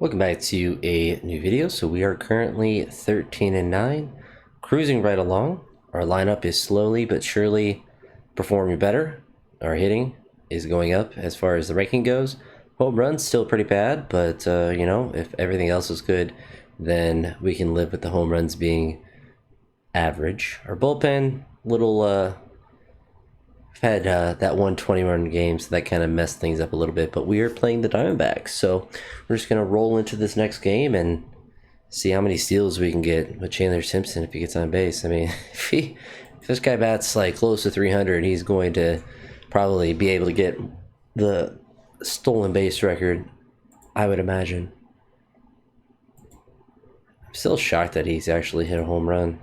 Welcome back to a new video. So we are currently 13-9, cruising right along. Our lineup is slowly but surely performing better. Our hitting is going up as far as the ranking goes. Home run's still pretty bad, but you know, if everything else is good, then we can live with the home runs being average. Our bullpen, little had that 120-run game, so that kind of messed things up a little bit. But we are playing the Diamondbacks, so we're just going to roll into this next game and see how many steals we can get with Chandler Simpson if he gets on base. I mean, if this guy bats like close to 300, he's going to probably be able to get the stolen base record, I would imagine. I'm still shocked that he's actually hit a home run.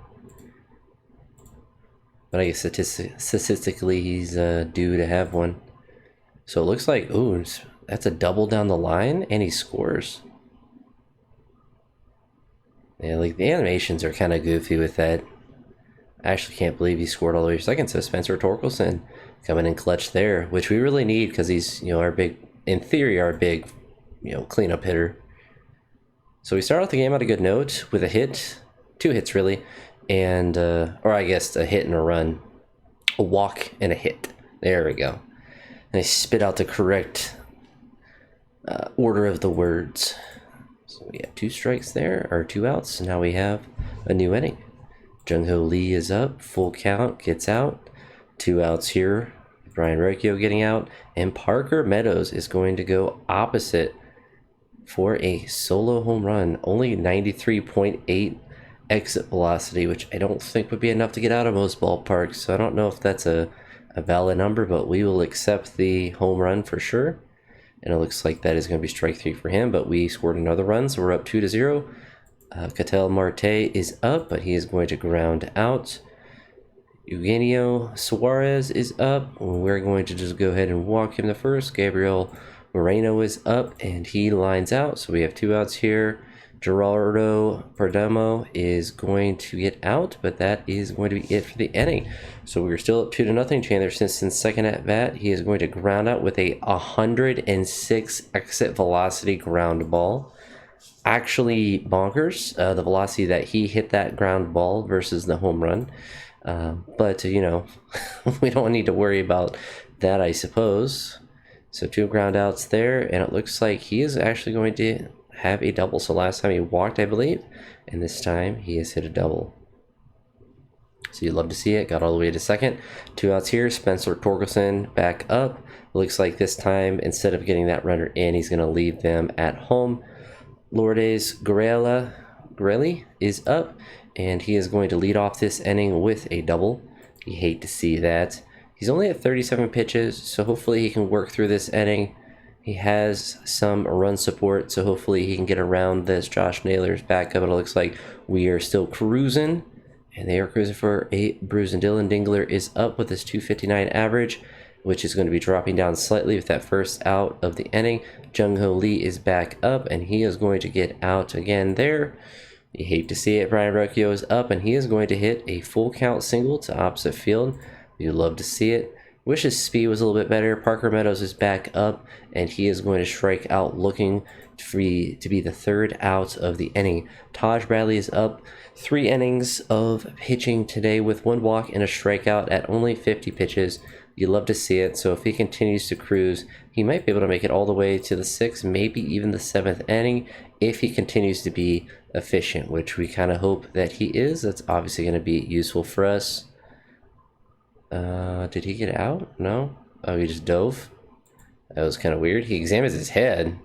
But I guess statistically, he's due to have one. So it looks like, ooh, that's a double down the line, and he scores. Yeah, like the animations are kind of goofy with that. I actually can't believe he scored all the way to second. So Spencer Torkelson coming in clutch there, which we really need because he's, you know, our big, in theory, our big, you know, cleanup hitter. So we start off the game on a good note with a hit, 2 hits really. And or I guess a hit and a run, a walk and a hit. There we go. And I spit out the correct order of the words. So we have 2 strikes there, or 2 outs. Now we have a new inning. Jung-Ho Lee is up, full count, gets out. 2 outs here. Brian Rocchio getting out, and Parker Meadows is going to go opposite for a solo home run. Only 93.8 exit velocity, which I don't think would be enough to get out of most ballparks, so I don't know if that's a valid number, but we will accept the home run for sure. And it looks like that is going to be strike 3 for him, but we scored another run, so we're up 2-0. Ketel Marte is up, but he is going to ground out. Eugenio Suarez is up. We're going to just go ahead and walk him to first. Gabriel Moreno is up, and he lines out, so we have 2 outs here. Gerardo Perdomo is going to get out, but that is going to be it for the inning. So we're still up 2-0. Chandler Simpson's second at bat. He is going to ground out with a 106 exit velocity ground ball. Actually bonkers, the velocity that he hit that ground ball versus the home run. But, you know, we don't need to worry about that, I suppose. So 2 ground outs there, and it looks like he is actually going to have a double. So last time he walked, I believe, and this time he has hit a double. So you'd love to see it. Got all the way to second. 2 outs here. Spencer Torkelson back up. Looks like this time, instead of getting that runner in, he's going to leave them at home. Lourdes Gurriel is up, and he is going to lead off this inning with a double. You hate to see that. He's only at 37 pitches, so hopefully he can work through this inning. He has some run support, so hopefully he can get around this. Josh Naylor's back up, and it looks like we are still cruising, and they are cruising for a bruise. And Dylan Dingler is up with his 259 average, which is going to be dropping down slightly with that first out of the inning. Jung-Ho Lee is back up, and he is going to get out again there. You hate to see it. Brian Rocchio is up, and he is going to hit a full count single to opposite field. You love to see it. Wish his speed was a little bit better. Parker Meadows is back up, and he is going to strike out, looking to be the 3rd out of the inning. Taj Bradley is up. 3 innings of pitching today with 1 walk and a strikeout at only 50 pitches. You love to see it. So if he continues to cruise, he might be able to make it all the way to the 6th, maybe even the 7th inning, if he continues to be efficient, which we kind of hope that he is. That's obviously going to be useful for us. Did he get out? No? Oh, he just dove? That was kind of weird. He examines his head.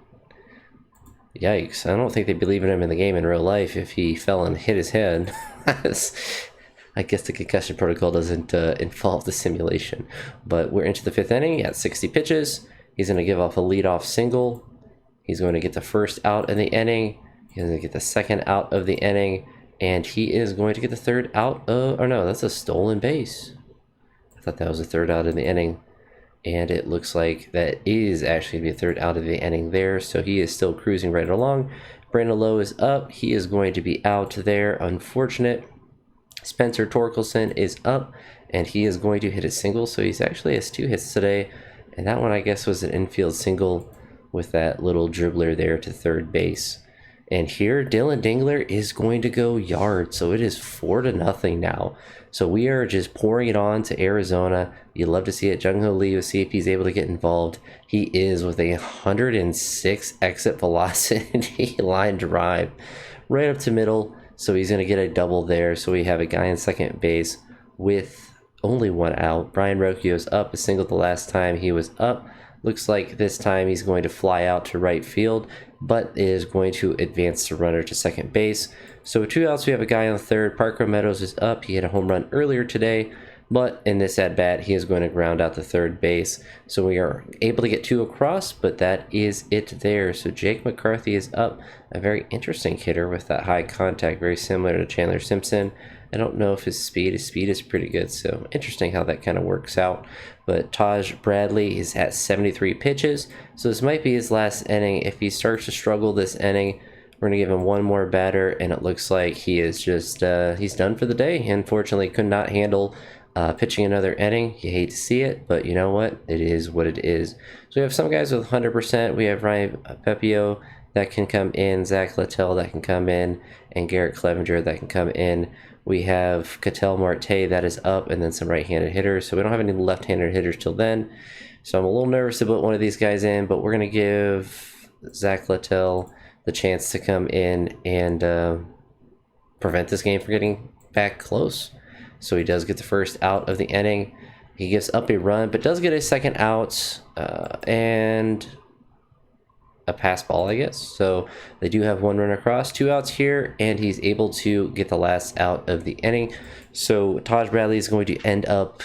Yikes. I don't think they believe in him in the game in real life if he fell and hit his head. I guess the concussion protocol doesn't involve the simulation. But we're into the 5th inning at 60 pitches. He's going to give off a leadoff single. He's going to get the first out in the inning. He's going to get the second out of the inning. And he is going to get the 3rd out of... Or no, that's a stolen base. I thought that was the 3rd out of the inning, and it looks like that is actually going to be a 3rd out of the inning there, so he is still cruising right along. Brandon Lowe is up. He is going to be out there. Unfortunate. Spencer Torkelson is up, and he is going to hit a single, so he's actually has 2 hits today, and that one I guess was an infield single. with that little dribbler there to third base. And here, Dylan Dingler is going to go yard. So it is 4-0 now. So we are just pouring it on to Arizona. You love to see it. Jung Ho Lee, we'll see if he's able to get involved. He is with a 106 exit velocity line drive right up to middle. So he's going to get a double there. So we have a guy in second base with only one out. Brian Rocchio's up, a single the last time he was up. Looks like this time he's going to fly out to right field, but is going to advance the runner to second base. So with 2 outs, we have a guy on third. Parker Meadows is up. He hit a home run earlier today, but in this at-bat, he is going to ground out to third base. So we are able to get 2 across, but that is it there. So Jake McCarthy is up. A very interesting hitter with that high contact, very similar to Chandler Simpson. I don't know if his speed is pretty good, so interesting how that kind of works out. But Taj Bradley is at 73 pitches, so this might be his last inning. If he starts to struggle this inning, we're going to give him one more batter, and it looks like he is just, he's done for the day. Unfortunately, could not handle pitching another inning. You hate to see it, but you know what? It is what it is. So we have some guys with 100%. We have Ryan Pepio that can come in, Zach Littell that can come in, and Garrett Clevenger that can come in. We have Ketel Marte that is up, and then some right-handed hitters. So we don't have any left-handed hitters till then. So I'm a little nervous to put one of these guys in, but we're going to give Zach Littell the chance to come in and prevent this game from getting back close. So he does get the first out of the inning. He gives up a run, but does get a second out and a pass ball, I guess. So they do have 1 run across, 2 outs here, and he's able to get the last out of the inning. So Taj Bradley is going to end up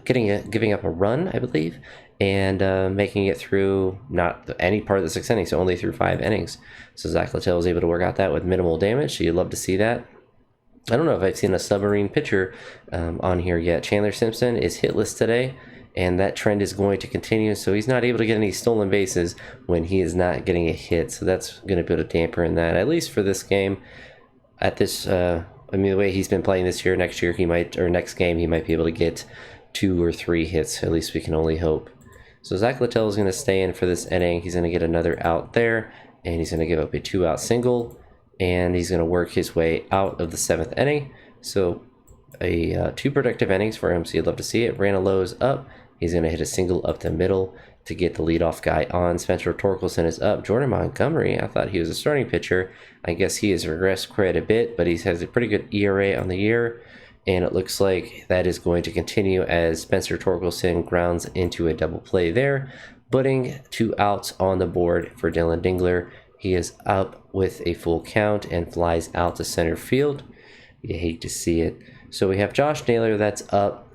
giving up a run, I believe, and making it through not any part of the 6th inning, so only through 5 innings. So Zach Littell was able to work out that with minimal damage, so you'd love to see that. I don't know if I've seen a submarine pitcher on here yet. Chandler Simpson is hitless today, and that trend is going to continue. So he's not able to get any stolen bases when he is not getting a hit. So that's going to put a damper in that, at least for this game. At this, I mean, the way he's been playing this year, next year he might, or next game, he might be able to get 2 or 3 hits. At least we can only hope. So Zach Littell is going to stay in for this inning. He's going to get another out there, and he's going to give up a 2-out single, and he's going to work his way out of the 7th inning. So 2 productive innings for him, so you'd love to see it. Brandon Lowe's up. He's going to hit a single up the middle to get the leadoff guy on. Spencer Torkelson is up. Jordan Montgomery, I thought he was a starting pitcher. I guess he has regressed quite a bit, but he has a pretty good ERA on the year, and it looks like that is going to continue as Spencer Torkelson grounds into a double play there, putting 2 outs on the board for Dylan Dingler. He is up with a full count and flies out to center field. You hate to see it. So we have Josh Naylor that's up,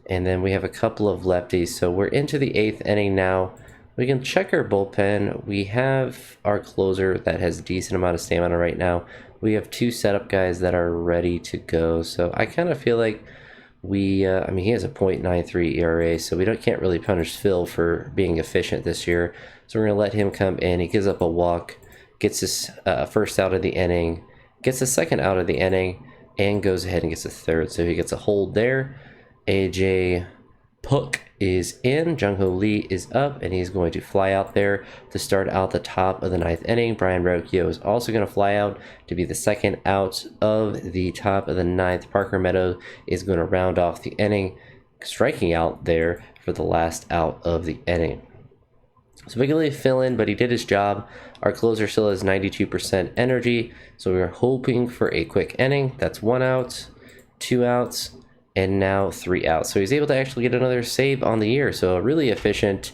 and then we have a couple of lefties. So we're into the 8th inning now. We can check our bullpen. We have our closer that has a decent amount of stamina right now. We have 2 setup guys that are ready to go. So I kind of feel like he has a .93 ERA, so can't really punish Phil for being efficient this year. So we're going to let him come in. He gives up a walk, gets his first out of the inning, gets the second out of the inning, and goes ahead and gets a third. So he gets a hold there. AJ Puck is in. Jung Ho Lee is up, and he's going to fly out there to start out the top of the 9th inning. Brian Rocchio is also going to fly out to be the second out of the top of the 9th. Parker Meadows is going to round off the inning, striking out there for the last out of the inning. So we can leave Phil in, but he did his job. Our closer still has 92% energy, so we are hoping for a quick inning. That's 1 out, 2 outs, and now 3 outs. So he's able to actually get another save on the year. So a really efficient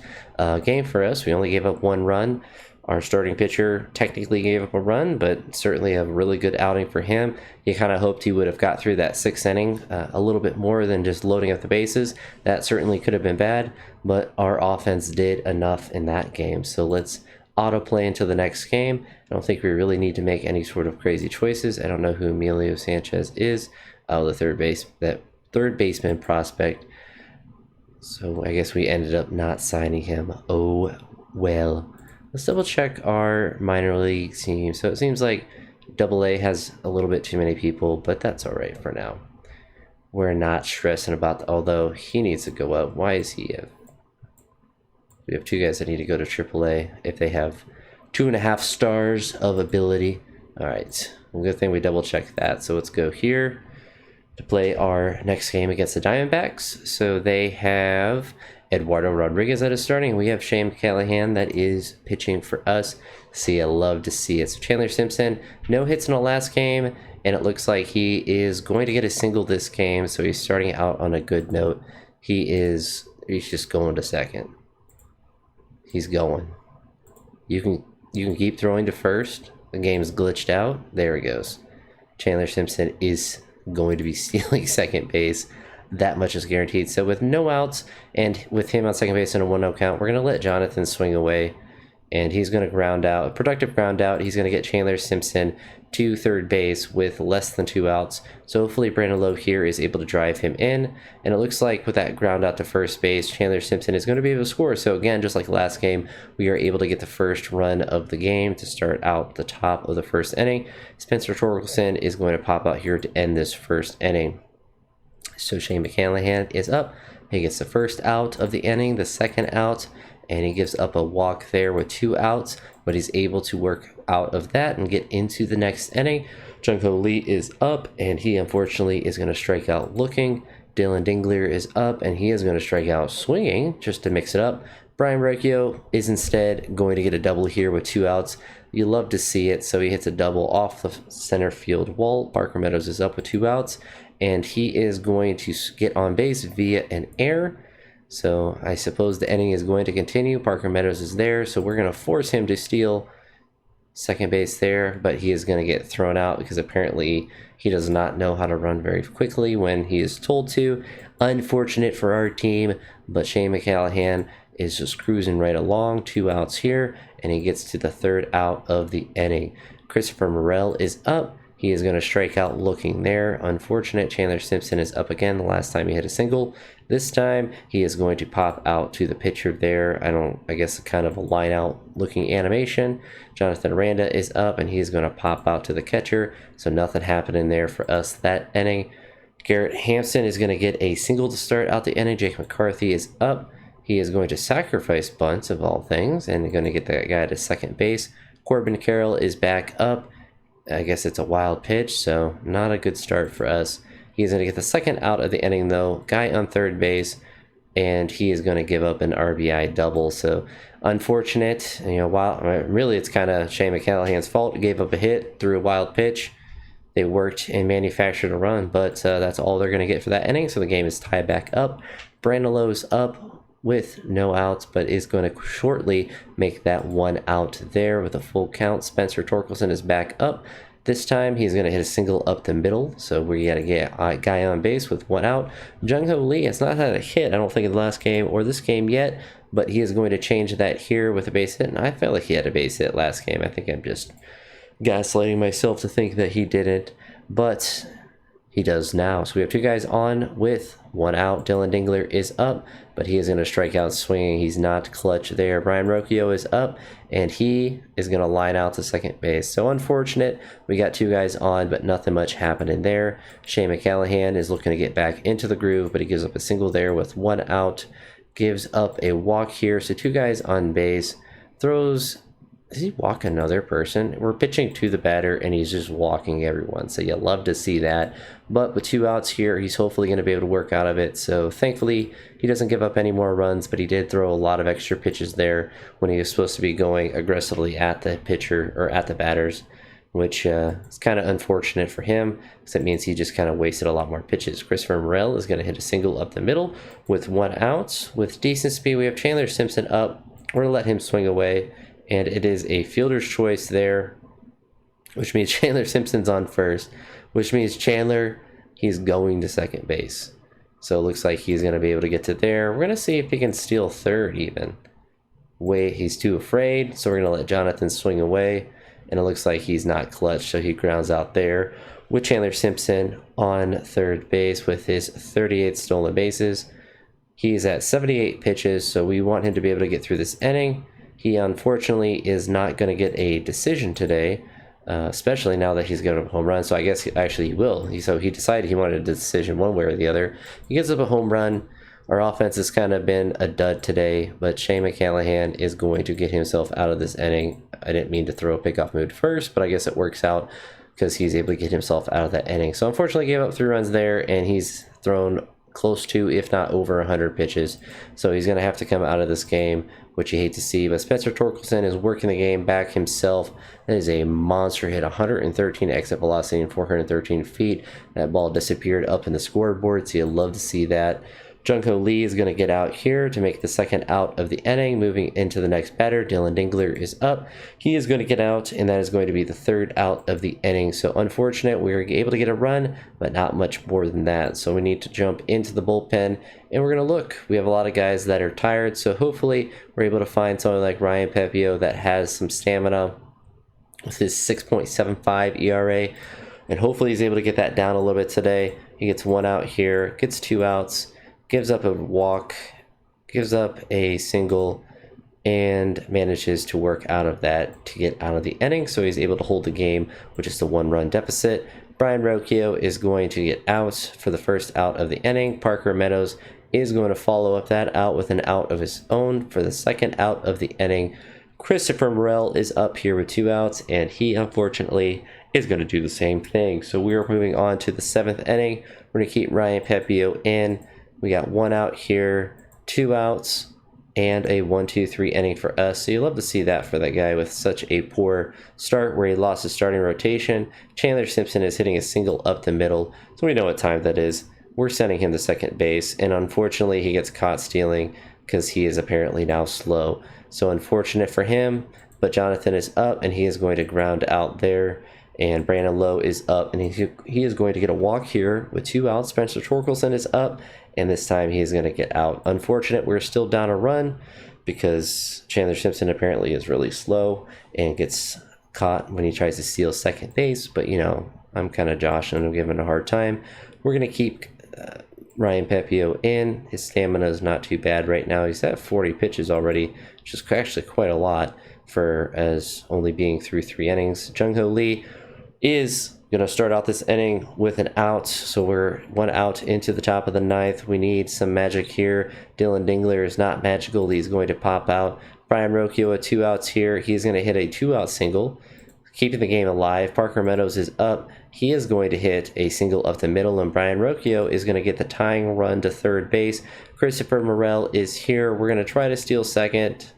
game for us. We only gave up 1 run. Our starting pitcher technically gave up a run, but certainly a really good outing for him. You kind of hoped he would have got through that 6th inning a little bit more than just loading up the bases. That certainly could have been bad, but our offense did enough in that game. So let's autoplay into the next game. I don't think we really need to make any sort of crazy choices. I don't know who Emilio Sanchez is. The third baseman prospect. So I guess we ended up not signing him. Oh, well. Let's double check our minor league team. So it seems like AA has a little bit too many people, but that's all right for now. We're not stressing about although he needs to go up. Why is he We have two guys that need to go to AAA if they have 2.5 stars of ability. All right, well, good thing we double checked that. So let's go here to play our next game against the Diamondbacks. So they have Eduardo Rodriguez that is starting, and we have Shane Callahan that is pitching for us. See, I love to see it. So Chandler Simpson, no hits in the last game, and it looks like he is going to get a single this game, so he's starting out on a good note. He's just going to second. He's going. You can keep throwing to first. The game's glitched out. There he goes. Chandler Simpson is going to be stealing second base. That much is guaranteed. So with no outs and with him on second base and a 1-0 count, we're going to let Jonathan swing away, and he's going to ground out, a productive ground out. He's going to get Chandler Simpson to third base with less than 2 outs. So hopefully Brandon Lowe here is able to drive him in, and it looks like with that ground out to first base, Chandler Simpson is going to be able to score. So again, just like last game, we are able to get the first run of the game to start out the top of the first inning. Spencer Torkelson is going to pop out here to end this first inning. So Shane McCallahan is up. He gets the first out of the inning, the second out, and he gives up a walk there with 2 outs, but he's able to work out of that and get into the next inning. Jung-Ho Lee is up, and he unfortunately is going to strike out looking. Dylan Dingler is up, and he is going to strike out swinging just to mix it up. Brian Recchio is instead going to get a double here with 2 outs. You love to see it, so he hits a double off the center field wall. Parker Meadows is up with 2 outs, and he is going to get on base via an error. So I suppose the inning is going to continue. Parker Meadows is there, so we're going to force him to steal second base there, but he is going to get thrown out because apparently he does not know how to run very quickly when he is told to. Unfortunate for our team, but Shane McCallahan is just cruising right along. 2 outs here, and he gets to the third out of the inning. Christopher Morel is up. He is going to strike out looking there. Unfortunate. Chandler Simpson is up again. The last time he hit a single. This time he is going to pop out to the pitcher there. I guess kind of a line out looking animation. Jonathan Aranda is up, and he is going to pop out to the catcher. So nothing happening there for us that inning. Garrett Hampson is going to get a single to start out the inning. Jake McCarthy is up. He is going to sacrifice bunts of all things and going to get that guy to second base. Corbin Carroll is back up. I guess it's a wild pitch, so not a good start for us. He's going to get the second out of the inning, though. Guy on third base, and he is going to give up an RBI double. So unfortunate. Really it's kind of Shane McCallahan's fault. He gave up a hit through a wild pitch. They worked and manufactured a run, but that's all they're going to get for that inning. So the game is tied back up. Brandon Lowe's up with no outs, but is going to shortly make that 1 out there with a full count. Spencer Torkelson is back up. This time he's going to hit a single up the middle, so we got to get a guy on base with 1 out. Jung-Ho Lee has not had a hit, I don't think, in the last game or this game yet, but he is going to change that here with a base hit, and I felt like he had a base hit last game. I think I'm just gaslighting myself to think that he didn't, but he does now. So we have 2 guys on with 1 out. Dylan Dingler is up, but he is going to strike out swinging. He's not clutch there. Brian Recchio is up, and he is going to line out to second base. So unfortunate. We got 2 guys on, but nothing much happening there. Shane McCallahan is looking to get back into the groove, but he gives up a single there with 1 out. Gives up a walk here. So 2 guys on base. Throws... Does he walk another person? We're pitching to the batter, and he's just walking everyone. So you love to see that. But with 2 outs here, he's hopefully going to be able to work out of it. So thankfully, he doesn't give up any more runs, but he did throw a lot of extra pitches there when he was supposed to be going aggressively at the pitcher or at the batters, which is kind of unfortunate for him because it means he just kind of wasted a lot more pitches. Christopher Morel is going to hit a single up the middle with 1 out. With decent speed, we have Chandler Simpson up. We're going to let him swing away. And it is a fielder's choice there, which means Chandler Simpson's on first, which means Chandler, he's going to second base. So it looks like he's going to be able to get to there. We're going to see if he can steal third even. Wait, he's too afraid, so we're going to let Jonathan swing away. And it looks like he's not clutch, so he grounds out there with Chandler Simpson on third base with his 38 stolen bases. He's at 78 pitches, so we want him to be able to get through this inning. He unfortunately is not going to get a decision today, especially now that he's got a home run. So I guess he will. So he decided he wanted a decision one way or the other. He gives up a home run Our offense has kind of been a dud today, but Shane McCallahan is going to get himself out of this inning. I didn't mean to throw a pickoff move first, but I guess it works out because he's able to get himself out of that inning. So unfortunately, gave up 3 runs there, and he's thrown close to, if not over, 100 pitches. So he's going to have to come out of this game, which you hate to see. But Spencer Torkelson is working the game back himself. That is a monster hit, 113 exit velocity and 413 feet. That ball disappeared up in the scoreboard, so you'll love to see that. Junko Lee is going to get out here to make the second out of the inning. Moving into the next batter, Dylan Dingler is up. He is going to get out, and that is going to be the third out of the inning. So unfortunate, we were able to get a run, but not much more than that. So we need to jump into the bullpen, and we're going to look. We have a lot of guys that are tired, so hopefully we're able to find someone like Ryan Pepio that has some stamina with his 6.75 ERA, and hopefully he's able to get that down a little bit today. He gets 1 out here, gets 2 outs, gives up a walk, gives up a single, and manages to work out of that to get out of the inning. So he's able to hold the game with just a 1-run deficit. Brian Rocchio is going to get out for the first out of the inning. Parker Meadows is going to follow up that out with an out of his own for the second out of the inning. Christopher Morel is up here with 2 outs, and he unfortunately is going to do the same thing. So we are moving on to the 7th inning. We're going to keep Ryan Pepio in. We got 1 out here, 2 outs, and a 1-2-3 inning for us. So you love to see that for that guy with such a poor start where he lost his starting rotation. Chandler Simpson is hitting a single up the middle, so we know what time that is. We're sending him to second base, and unfortunately he gets caught stealing because he is apparently now slow. So unfortunate for him, but Jonathan is up, and he is going to ground out there. And Brandon Lowe is up, and he is going to get a walk here with 2 outs. Spencer Torkelson is up, and this time he is going to get out. Unfortunate, we're still down a run because Chandler Simpson apparently is really slow and gets caught when he tries to steal second base. But, you know, I'm kind of Josh, and I'm giving a hard time. We're going to keep Ryan Pepio in. His stamina is not too bad right now. He's at 40 pitches already, which is actually quite a lot for as only being through 3 innings. Jung-Ho Lee is going to start out this inning with an out. So we're 1 out into the top of the 9th. We need some magic here. Dylan Dingler is not magical. He's going to pop out. Brian Rocchio with 2 outs here. He's going to hit a 2-out single, keeping the game alive. Parker Meadows is up. He is going to hit a single up the middle, and Brian Rocchio is going to get the tying run to third base. Christopher Morel is here. We're going to try to steal second.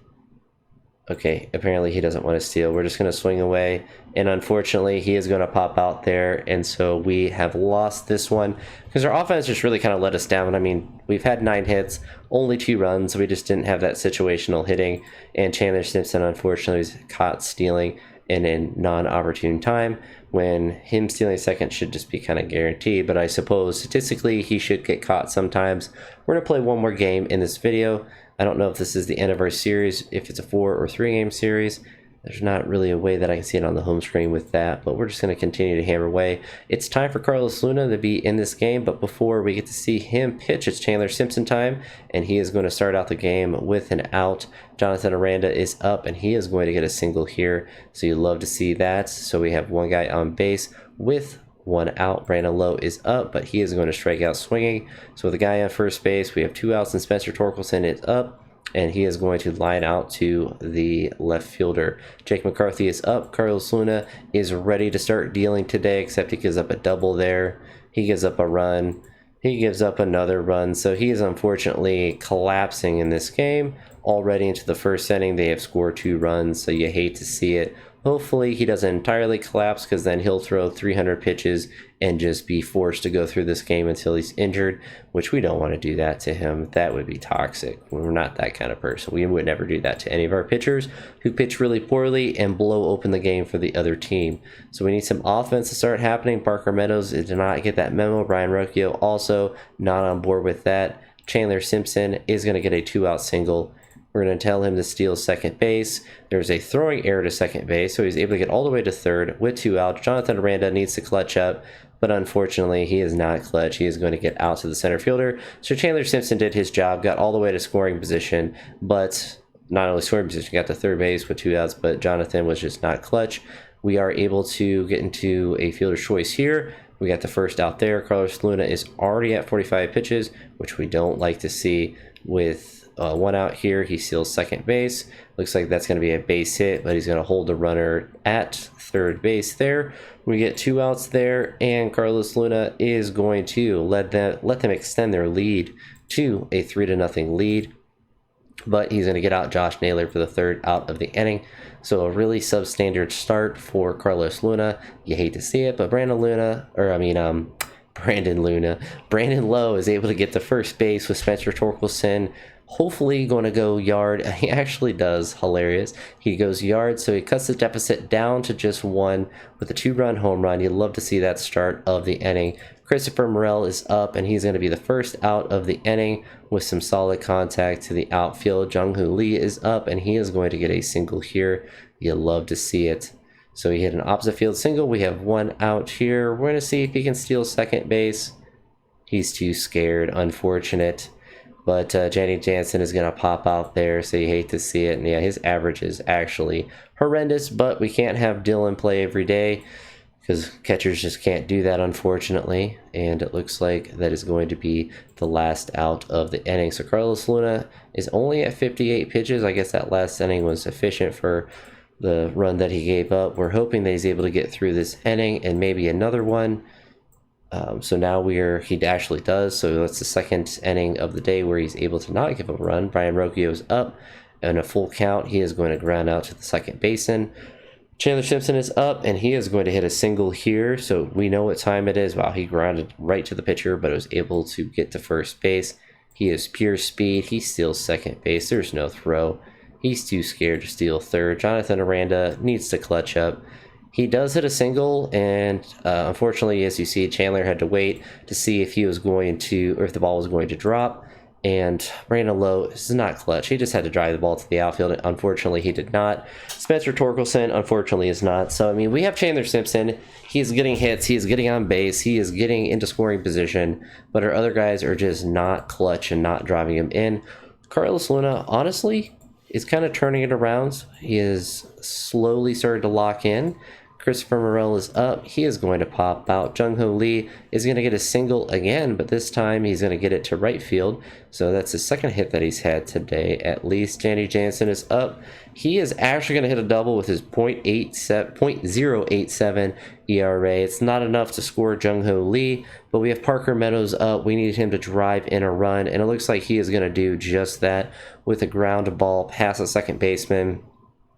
Okay, apparently he doesn't want to steal. We're just going to swing away, and unfortunately he is going to pop out there, and so we have lost this one because our offense just really kind of let us down. I mean, we've had 9 hits, only 2 runs, so we just didn't have that situational hitting, and Chandler Simpson unfortunately was caught stealing in a non-opportune time when him stealing second should just be kind of guaranteed, but I suppose statistically he should get caught sometimes. We're going to play one more game in this video. I don't know if this is the end of our series, if it's a 4 or 3 game series. There's not really a way that I can see it on the home screen with that, but we're just going to continue to hammer away. It's time for Carlos Luna to be in this game, but before we get to see him pitch, it's Chandler Simpson time, and he is going to start out the game with an out. Jonathan Aranda is up, and he is going to get a single here, so you love to see that. So we have 1 guy on base with 1 out. Brandon Lowe is up, but he is going to strike out swinging. So with the guy on first base, we have 2 outs, and Spencer Torkelson is up, and he is going to line out to the left fielder. Jake McCarthy is up. Carlos Luna is ready to start dealing today, except he gives up a double there. He gives up a run. He gives up another run. So he is unfortunately collapsing in this game. Already into the first inning, they have scored 2 runs, so you hate to see it. Hopefully he doesn't entirely collapse, because then he'll throw 300 pitches and just be forced to go through this game until he's injured, which we don't want to do that to him. That would be toxic. We're not that kind of person. We would never do that to any of our pitchers who pitch really poorly and blow open the game for the other team. So we need some offense to start happening. Parker Meadows did not get that memo. Brian Rocchio also not on board with that. Chandler Simpson is going to get a 2-out single. We're going to tell him to steal second base. There's a throwing error to second base, so he's able to get all the way to third with 2 outs. Jonathan Aranda needs to clutch up, but unfortunately he is not clutch. He is going to get out to the center fielder. So Chandler Simpson did his job, got all the way to scoring position, but not only scoring position, got to third base with 2 outs, but Jonathan was just not clutch. We are able to get into a fielder's choice here. We got the first out there. Carlos Luna is already at 45 pitches, which we don't like to see. With one out here, he steals second base. Looks like that's going to be a base hit, but he's going to hold the runner at third base there. We get 2 outs there, and Carlos Luna is going to let them extend their lead to a 3-0 lead. But he's going to get out Josh Naylor for the 3rd out of the inning. So a really substandard start for Carlos Luna. You hate to see it, but Brandon Lowe is able to get to first base with Spencer Torkelson. Hopefully going to go yard. He actually does. Hilarious. He goes yard, so he cuts the deficit down to just 1 with a 2-run home run. You'd love to see that start of the inning. Christopher Morel is up, and he's going to be the first out of the inning with some solid contact to the outfield. Jung-Hoo Lee is up, and he is going to get a single here. You'll love to see it. So he hit an opposite field single. We have 1 out here. We're going to see if he can steal second base. He's too scared, unfortunate. But Danny Jansen is going to pop out there, so you hate to see it. And yeah, his average is actually horrendous, but we can't have Dylan play every day because catchers just can't do that, unfortunately. And it looks like that is going to be the last out of the inning. So Carlos Luna is only at 58 pitches. I guess that last inning was efficient for the run that he gave up. We're hoping that he's able to get through this inning and maybe another one. So now he actually does. So that's the 2nd inning of the day where he's able to not give a run. Brian Rocchio is up and a full count. He is going to ground out to the second baseman. Chandler Simpson is up, and he is going to hit a single here. So we know what time it is. Wow, he grounded right to the pitcher, but was able to get to first base. He is pure speed. He steals second base. There's no throw. He's too scared to steal third. Jonathan Aranda needs to clutch up. He does hit a single, and unfortunately, as you see, Chandler had to wait to see if he was going to, or if the ball was going to drop. And Brandon Lowe is not clutch. He just had to drive the ball to the outfield. Unfortunately, he did not. Spencer Torkelson, unfortunately, is not. So, I mean, we have Chandler Simpson. He's getting hits. He is getting on base. He is getting into scoring position. But our other guys are just not clutch and not driving him in. Carlos Luna, honestly, is kind of turning it around. He is slowly starting to lock in. Christopher Morel is up. He is going to pop out. Jung-Hoo Lee is going to get a single again, but this time he's going to get it to right field. So that's the 2nd hit that he's had today, at least. Danny Jansen is up. He is actually going to hit a double with his .087 ERA. It's not enough to score Jung-Hoo Lee, but we have Parker Meadows up. We need him to drive in a run, and it looks like he is going to do just that with a ground ball past the second baseman.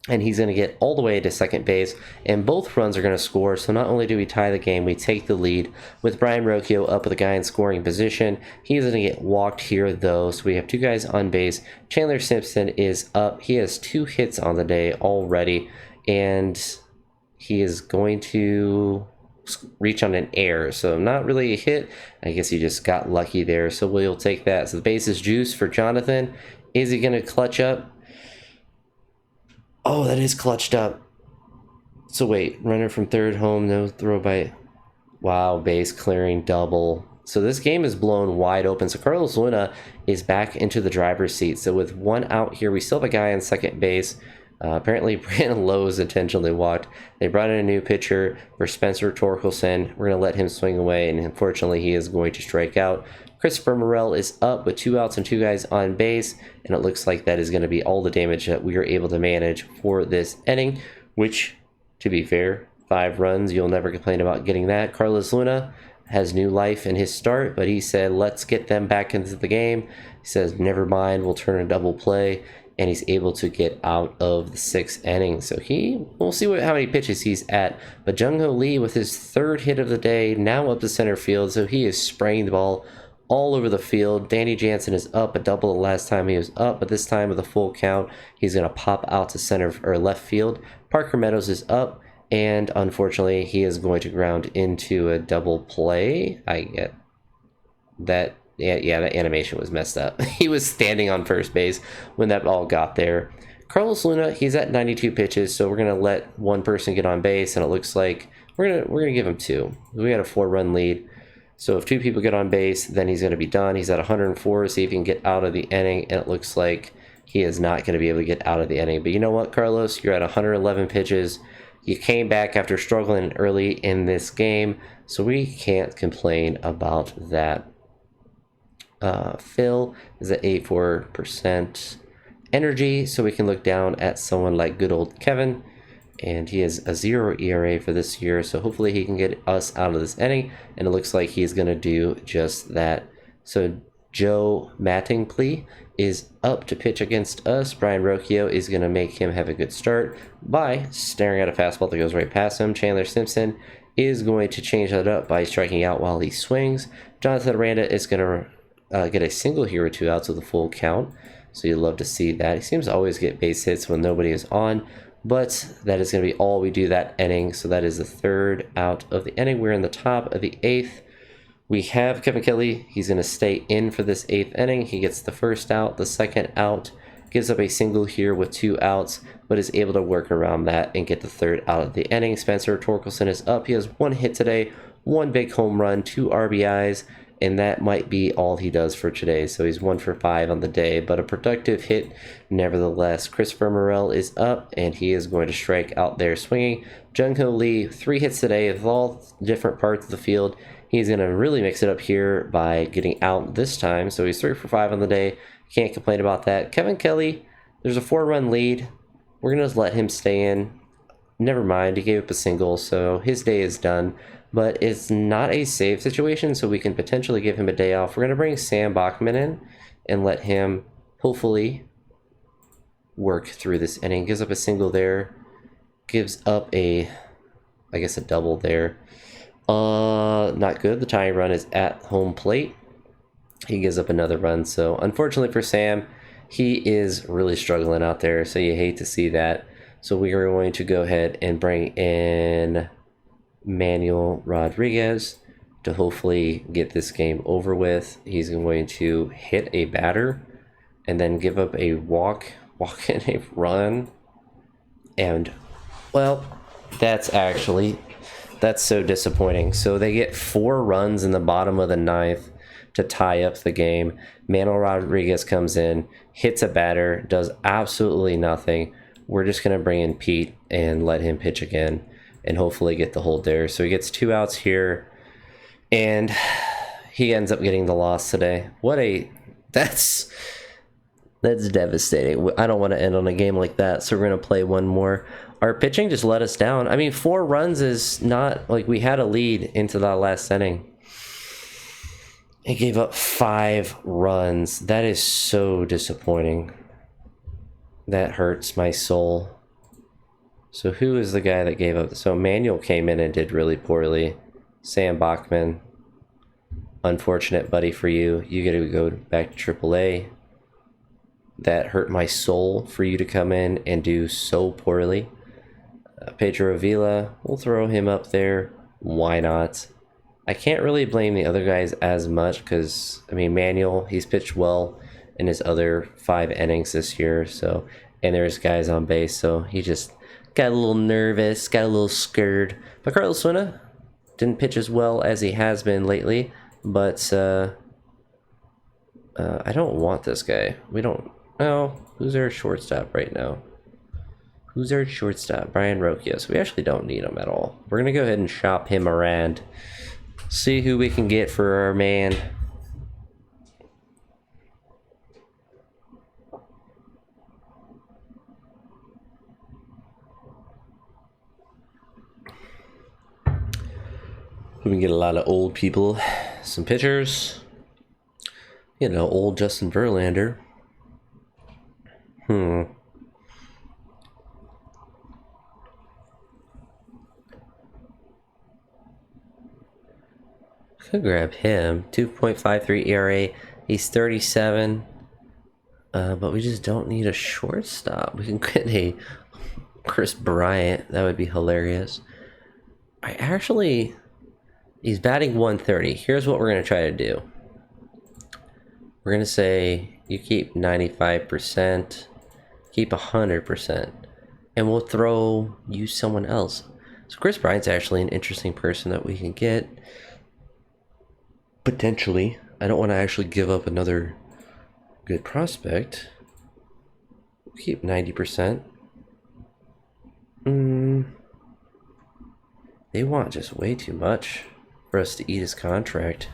And he's going to get all the way to second base, and both runs are going to score. So not only do we tie the game, we take the lead with Brian Rocchio up with a guy in scoring position. He's going to get walked here, though, so we have 2 guys on base. Chandler Simpson is up. He has 2 hits on the day already, and he is going to reach on an error. So not really a hit. I guess he just got lucky there, so we'll take that. So the base is juice for Jonathan. Is he going to clutch up? Oh, that is clutched up. So wait, runner from third home, no throw by... Wow, base clearing double. So this game is blown wide open. So Carlos Luna is back into the driver's seat. So with 1 out here, we still have a guy on second base. Apparently, Brandon Lowe is intentionally walked. They brought in a new pitcher for Spencer Torkelson. We're going to let him swing away, and unfortunately, he is going to strike out. Christopher Morel is up with 2 outs and 2 guys on base, and it looks like that is going to be all the damage that we are able to manage for this inning, which, to be fair, 5 runs, you'll never complain about getting that. Carlos Luna has new life in his start, but he said, let's get them back into the game. He says, never mind, we'll turn a double play, and he's able to get out of the 6th inning. So we'll see how many pitches he's at. But Jung-Hoo Lee with his 3rd hit of the day, now up to center field, so he is spraying the ball all over the field. Danny Jansen is up, a double the last time he was up, but this time with a full count, he's going to pop out to center or left field. Parker Meadows is up, and unfortunately, he is going to ground into a double play. I get that. Yeah, that animation was messed up. He was standing on first base when that ball got there. Carlos Luna, he's at 92 pitches, so we're going to let 1 person get on base, and it looks like we're gonna give him 2. We got a 4-run lead. So if 2 people get on base, then he's going to be done. He's at 104, see if he can get out of the inning, and it looks like he is not going to be able to get out of the inning. But you know what, Carlos? You're at 111 pitches. You came back after struggling early in this game, so we can't complain about that. Phil is at 84% energy, so we can look down at someone like good old Kevin, and he has a 0 ERA for this year, so hopefully he can get us out of this inning, and it looks like he's going to do just that. So Joe Mattingly is up to pitch against us. Brian Rocchio is going to make him have a good start by staring at a fastball that goes right past him. Chandler Simpson is going to change that up by striking out while he swings. Jonathan Aranda is going to get a single here with 2 outs with a full count, so you'd love to see that. He seems to always get base hits when nobody is on, but that is going to be all we do that inning. So that is the 3rd out of the inning. We're in the top of the 8th. We have Kevin Kelly. He's going to stay in for this 8th inning. He gets the 1st out, the 2nd out, gives up a single here with 2 outs, but is able to work around that and get the 3rd out of the inning. Spencer Torkelson is up. He has 1 hit today, 1 big home run, 2 RBIs, and that might be all he does for today. So he's 1 for 5 on the day, but a productive hit nevertheless. Christopher Morel is up, and he is going to strike out there swinging. Jung-Ho Lee, 3 hits today of all different parts of the field. He's going to really mix it up here by getting out this time. So he's 3 for 5 on the day. Can't complain about that. Kevin Kelly, there's a 4-run lead. We're going to just let him stay in. Never mind, he gave up a single, so his day is done. But it's not a save situation, so we can potentially give him a day off. We're going to bring Sam Bachman in and let him hopefully work through this inning. Gives up a single there. Gives up a double there. Not good. The tying run is at home plate. He gives up another run. So unfortunately for Sam, he is really struggling out there. So you hate to see that. So we are going to go ahead and bring in Manuel Rodriguez to hopefully get this game over with. He's going to hit a batter and then give up a walk and a run. And, well, that's so disappointing. So they get 4 runs in the bottom of the 9th to tie up the game. Manuel Rodriguez comes in, hits a batter, does absolutely nothing. We're just going to bring in Pete and let him pitch again and hopefully get the hold there. So he gets 2 outs here, and he ends up getting the loss today. That's devastating. I don't want to end on a game like that, so we're going to play one more. Our pitching just let us down. I mean, 4 runs is not like we had a lead into that last inning. He gave up 5 runs. That is so disappointing. That hurts my soul. So who is the guy that gave up? So Manuel came in and did really poorly. Sam Bachman. Unfortunate, buddy, for you. You got to go back to AAA. That hurt my soul for you to come in and do so poorly. Pedro Avila, we'll throw him up there. Why not? I can't really blame the other guys as much because, I mean, Manuel, he's pitched well in his other 5 innings this year. So, and there's guys on base, so he just got a little nervous, got a little scared. But Carlos Suena didn't pitch as well as he has been lately. But I don't want this guy. We don't. Oh, who's our shortstop right now? Who's our shortstop? Brian Rocchio. So we actually don't need him at all. We're gonna go ahead and shop him around. See who we can get for our man. We can get a lot of old people, some pitchers. You know, old Justin Verlander. Could grab him. 2.53 ERA. He's 37. But we just don't need a shortstop. We can get a Chris Bryant. That would be hilarious. He's batting 130. Here's what we're going to try to do. We're going to say you keep 95%, keep 100%, and we'll use someone else. So Chris Bryant's actually an interesting person that we can get. Potentially. I don't want to actually give up another good prospect. We'll keep 90%. They want just way too much for us to eat his contract.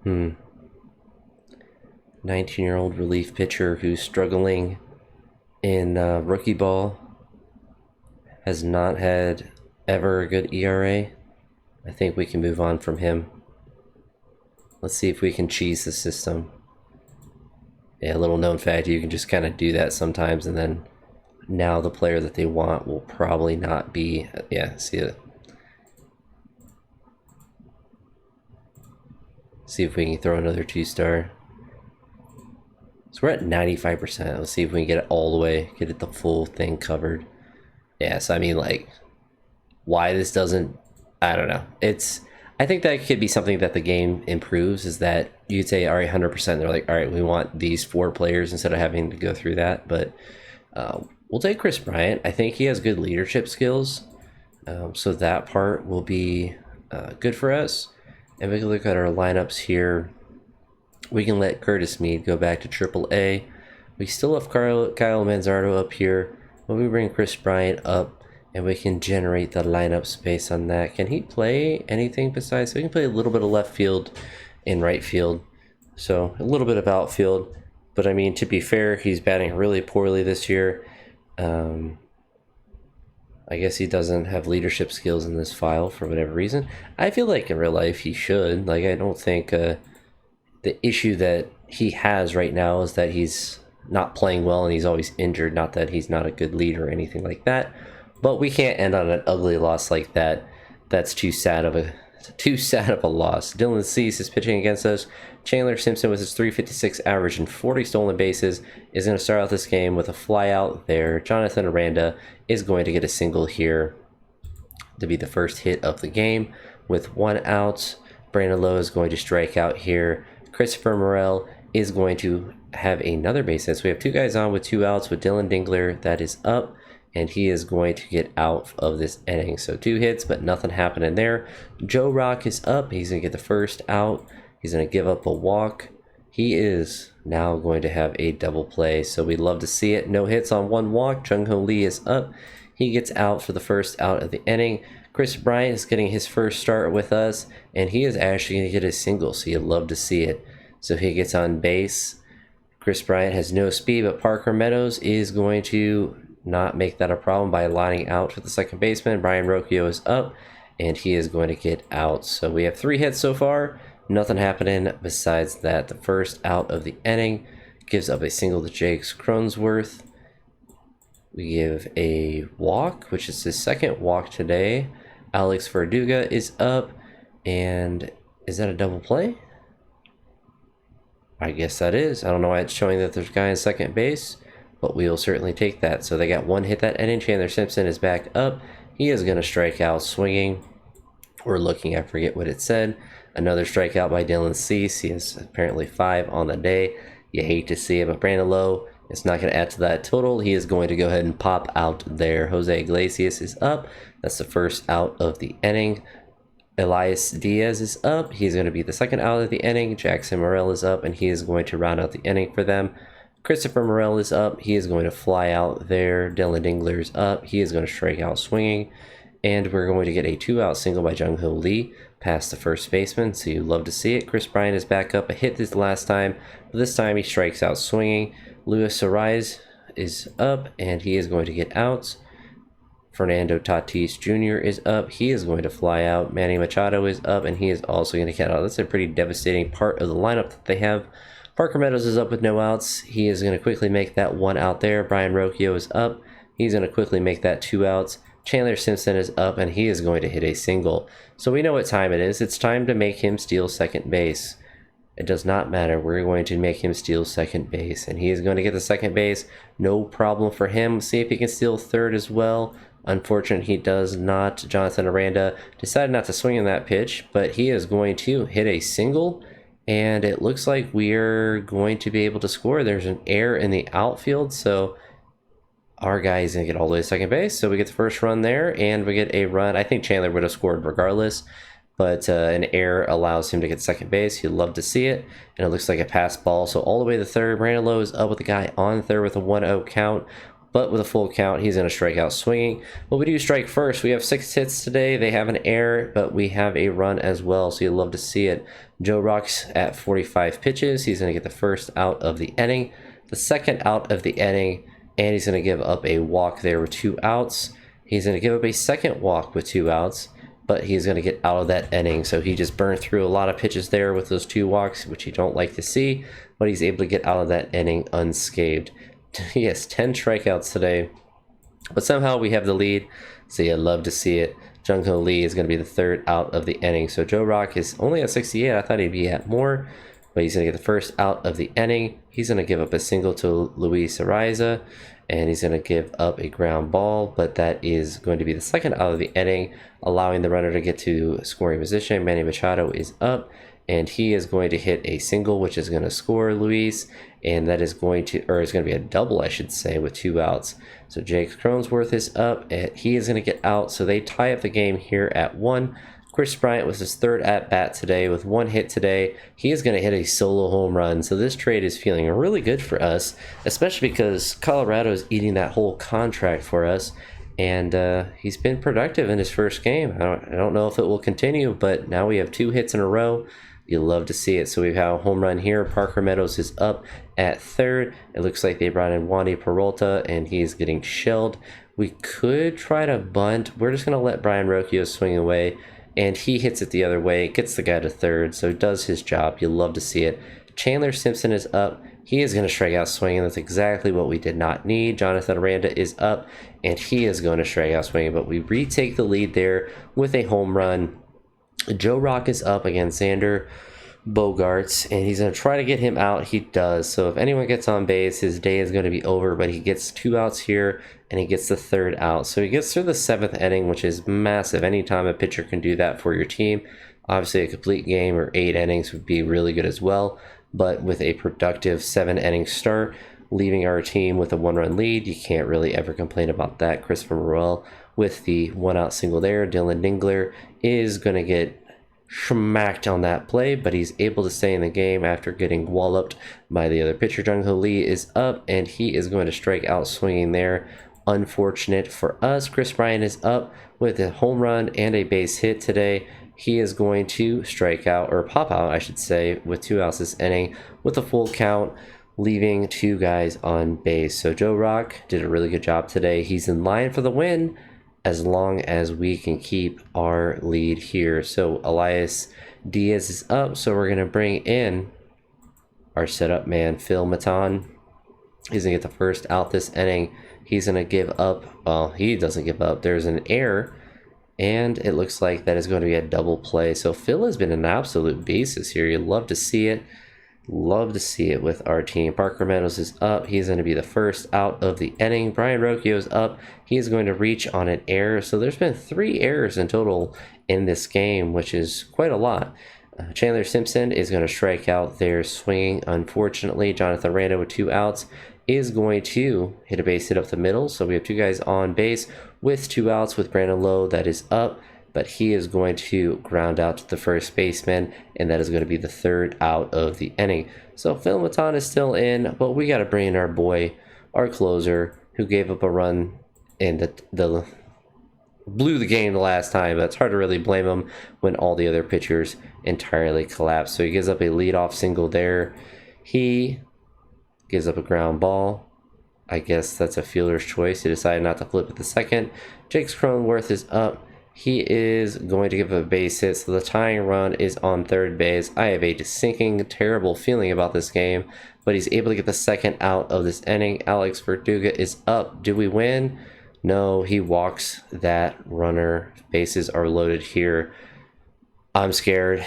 19-year-old relief pitcher who's struggling in rookie ball. Has not had ever a good ERA. I think we can move on from him. Let's see if we can cheese the system. Yeah, a little known fact, you can just kind of do that sometimes, and then now the player that they want will probably not be. Yeah, see it. See if we can throw another 2-star. So we're at 95%. Let's see if we can get it all the way, get it the full thing covered. Yes, I mean, like, why this doesn't, I don't know. I think that could be something that the game improves, is that you'd say, all right, 100%. They're like, all right, we want these 4 players instead of having to go through that. But we'll take Chris Bryant. I think he has good leadership skills. So that part will be good for us. And we can look at our lineups here. We can let Curtis Mead go back to AAA. We still have Kyle Manzardo up here. But we bring Chris Bryant up, and we can generate the lineups based on that. Can he play anything besides? We can play a little bit of left field and right field. So a little bit of outfield. But I mean, to be fair, he's batting really poorly this year. I guess he doesn't have leadership skills in this file for whatever reason. I feel like in real life he should. Like, I don't think the issue that he has right now is that he's not playing well and he's always injured. Not that he's not a good leader or anything like that. But we can't end on an ugly loss like that. That's too sad of a loss. Dylan Cease is pitching against us. Chandler Simpson with his .356 average and 40 stolen bases is going to start out this game with a fly out there. Jonathan Aranda is going to get a single here to be the first hit of the game with 1 out. Brandon Lowe is going to strike out here. Christopher Morel is going to have another base hit. So we have 2 guys on with 2 outs with Dylan Dingler. That is up, and he is going to get out of this inning. So 2 hits, but nothing happening there. Joe Rock is up. He's going to get the first out. He's going to give up a walk. He is now going to have a double play. So we love to see it. No hits on 1 walk. Jung-Ho Lee is up. He gets out for the first out of the inning. Chris Bryant is getting his first start with us, and he is actually going to get a single. So you'd love to see it. So he gets on base. Chris Bryant has no speed, but Parker Meadows is going to not make that a problem by lining out for the second baseman. Brian Rocchio is up, and he is going to get out. So we have 3 hits so far. Nothing happening besides that. The first out of the inning gives up a single to Jakes Cronenworth. We give a walk, which is his second walk today. Alex Verduga is up, and is that a double play? I guess that is. I don't know why it's showing that there's a guy in second base, but we'll certainly take that. So they got 1 hit that inning. Chandler Simpson is back up. He is going to strike out swinging. We're looking, I forget what it said. Another strikeout by Dylan Cease. He has apparently 5 on the day. You hate to see it, but Brandon Lowe is not going to add to that total. He is going to go ahead and pop out there. Jose Iglesias is up. That's the first out of the inning. Elias Diaz is up. He's going to be the second out of the inning. Jackson Morel is up, and he is going to round out the inning for them. Christopher Morel is up. He is going to fly out there. Dylan Dingler is up. He is going to strike out swinging. And we're going to get a 2-out single by Jung-Ho Lee past the first baseman. So you love to see it. Chris Bryant is back up. A hit this last time, but this time he strikes out swinging. Luis Ariz is up, and he is going to get out. Fernando Tatis Jr. is up. He is going to fly out. Manny Machado is up, and he is also going to get out. That's a pretty devastating part of the lineup that they have. Parker Meadows is up with no outs. He is going to quickly make that 1 out there. Brian Rocchio is up. He's going to quickly make that 2 outs. Chandler Simpson is up, and he is going to hit a single. So we know what time it is. It's time to make him steal second base. It does not matter. We're going to make him steal second base, and he is going to get the second base. No problem for him. See if he can steal third as well. Unfortunately, he does not. Jonathan Aranda decided not to swing on that pitch, but he is going to hit a single, and it looks like we're going to be able to score. There's an error in the outfield, so our guy is going to get all the way to second base. So we get the first run there, and we get a run. I think Chandler would have scored regardless, but an error allows him to get second base. You'd love to see it, and it looks like a pass ball. So all the way to third, Brandon Lowe is up with the guy on third with a 1-0 count. but with a full count, he's going to strike out swinging. But we do strike first. We have 6 hits today. They have an error, but we have a run as well, so you'll love to see it. Joe Rock's at 45 pitches. He's going to get the first out of the inning, the second out of the inning, and he's going to give up a walk there with 2 outs. He's going to give up a second walk with 2 outs, but he's going to get out of that inning. So he just burned through a lot of pitches there with those 2 walks, which you don't like to see, but he's able to get out of that inning unscathed. He has 10 strikeouts today, but somehow we have the lead, so you love to see it. Jung-Ho Lee is going to be the third out of the inning. So Joe Rock is only at 68. I thought he'd be at more, but he's going to get the first out of the inning. He's going to give up a single to Luis Ariza, and he's going to give up a ground ball, but that is going to be the second out of the inning, allowing the runner to get to scoring position. Manny Machado is up, and he is going to hit a single, which is going to score Luis, and that is going to, or it's going to be a double, I should say, with 2 outs. So Jake Cronenworth is up, and he is going to get out, so they tie up the game here at 1. Chris Bryant was his third at-bat today with 1 hit today. He is going to hit a solo home run, so this trade is feeling really good for us, especially because Colorado is eating that whole contract for us, and he's been productive in his first game. I don't know if it will continue, but now we have 2 hits in a row. You'll love to see it. So we've had a home run here. Parker Meadows is up at third. It looks like they brought in Wandy Peralta, and he's getting shelled. We could try to bunt. We're just going to let Brian Rocchio swing away, and he hits it the other way, gets the guy to third, so does his job. You'll love to see it. Chandler Simpson is up. He is going to strike out swinging. That's exactly what we did not need. Jonathan Aranda is up, and he is going to strike out swinging, but we retake the lead there with a home run. Joe Rock is up against Xander Bogaerts, and he's going to try to get him out. He does. So if anyone gets on base, his day is going to be over, but he gets 2 outs here, and he gets the 3rd out. So he gets through the 7th inning, which is massive. Anytime a pitcher can do that for your team, obviously a complete game or 8 innings would be really good as well. But with a productive 7-inning start, leaving our team with a 1-run lead, you can't really ever complain about that. Christopher Morel with the 1-out single there. Dylan Dingler is going to get smacked on that play, but he's able to stay in the game after getting walloped by the other pitcher. Jung-Ho Lee is up, and he is going to strike out swinging there. Unfortunate for us. Chris Bryant is up with a home run and a base hit today. He is going to strike out, or pop out, I should say, with 2 outs this inning with a full count, leaving 2 guys on base. So Joe Rock did a really good job today. He's in line for the win, as long as we can keep our lead here. So Elias Diaz is up, so we're going to bring in our setup man, Phil Maton. He's going to get the first out this inning. He's going to give up, well, he doesn't give up. There's an error, and it looks like that is going to be a double play. So Phil has been an absolute beast this year. You love to see it. Love to see it with our team. Parker Meadows is up. He's going to be the first out of the inning. Brian Rocchio is up. He is going to reach on an error. So there's been 3 errors in total in this game, which is quite a lot. Chandler Simpson is going to strike out there swinging. Unfortunately, Jonathan Aranda with 2 outs is going to hit a base hit up the middle. So we have 2 guys on base with 2 outs with Brandon Lowe that is up, but he is going to ground out to the first baseman, and that is going to be the 3rd out of the inning. So Phil Maton is still in, but we got to bring in our boy, our closer, who gave up a run and the blew the game the last time, but it's hard to really blame him when all the other pitchers entirely collapse. So he gives up a leadoff single there. He gives up a ground ball. I guess that's a fielder's choice. He decided not to flip it the second. Jake Cronenworth is up. He is going to give a base hit, so the tying run is on 3rd base. I have a sinking, terrible feeling about this game, but he's able to get the 2nd out of this inning. Alex Verduga is up. Do we win? No, he walks that runner. Bases are loaded here. I'm scared.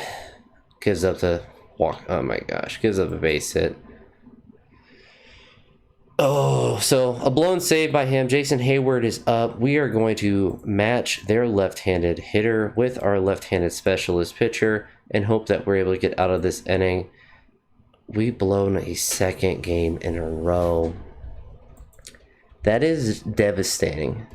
Gives up the walk. Oh my gosh, gives up a base hit. Oh, so a blown save by him. Jason Hayward is up. We are going to match their left-handed hitter with our left-handed specialist pitcher and hope that we're able to get out of this inning. We've blown a 2nd game in a row. That is devastating.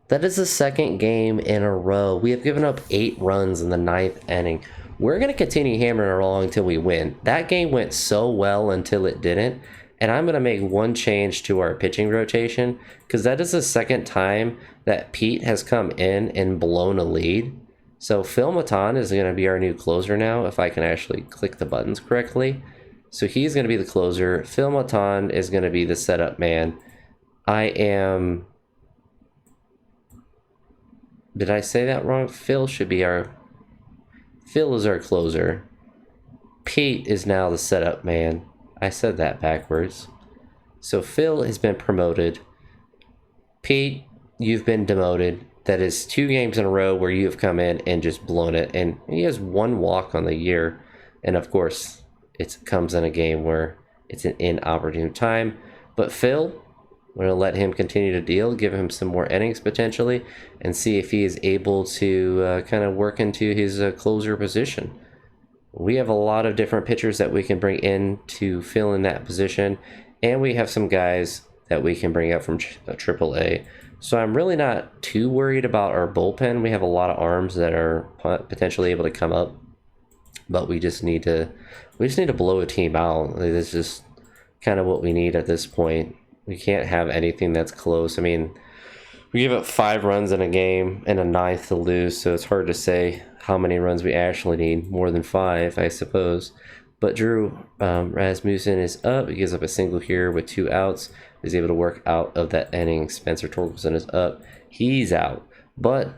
That is the 2nd game in a row. We have given up 8 runs in the 9th inning. We're going to continue hammering along until we win. That game went so well until it didn't. And I'm going to make one change to our pitching rotation because that is the second time that Pete has come in and blown a lead. So Phil Matan is going to be our new closer now, if I can actually click the buttons correctly. So he's going to be the closer. Phil Matan is going to be the setup man. Did I say that wrong? Phil is our closer. Pete is now the setup man. I said that backwards. So Phil has been promoted. Pete, you've been demoted. That is 2 games in a row where you have come in and just blown it. And he has 1 walk on the year. And of course, it comes in a game where it's an inopportune time. But Phil, we're going to let him continue to deal, give him some more innings potentially, and see if he is able to kind of work into his closer position. We have a lot of different pitchers that we can bring in to fill in that position, and we have some guys that we can bring up from AAA. So I'm really not too worried about our bullpen. We have a lot of arms that are potentially able to come up, but we just need to blow a team out. It's just kind of what we need at this point. We can't have anything that's close. I mean, we give up 5 runs in a game and a 9th to lose, so it's hard to say how many runs we actually need. More than 5, I suppose. But Drew Rasmussen is up. He gives up a single here with 2 outs. He's able to work out of that inning. Spencer Torkelson is up. He's out. But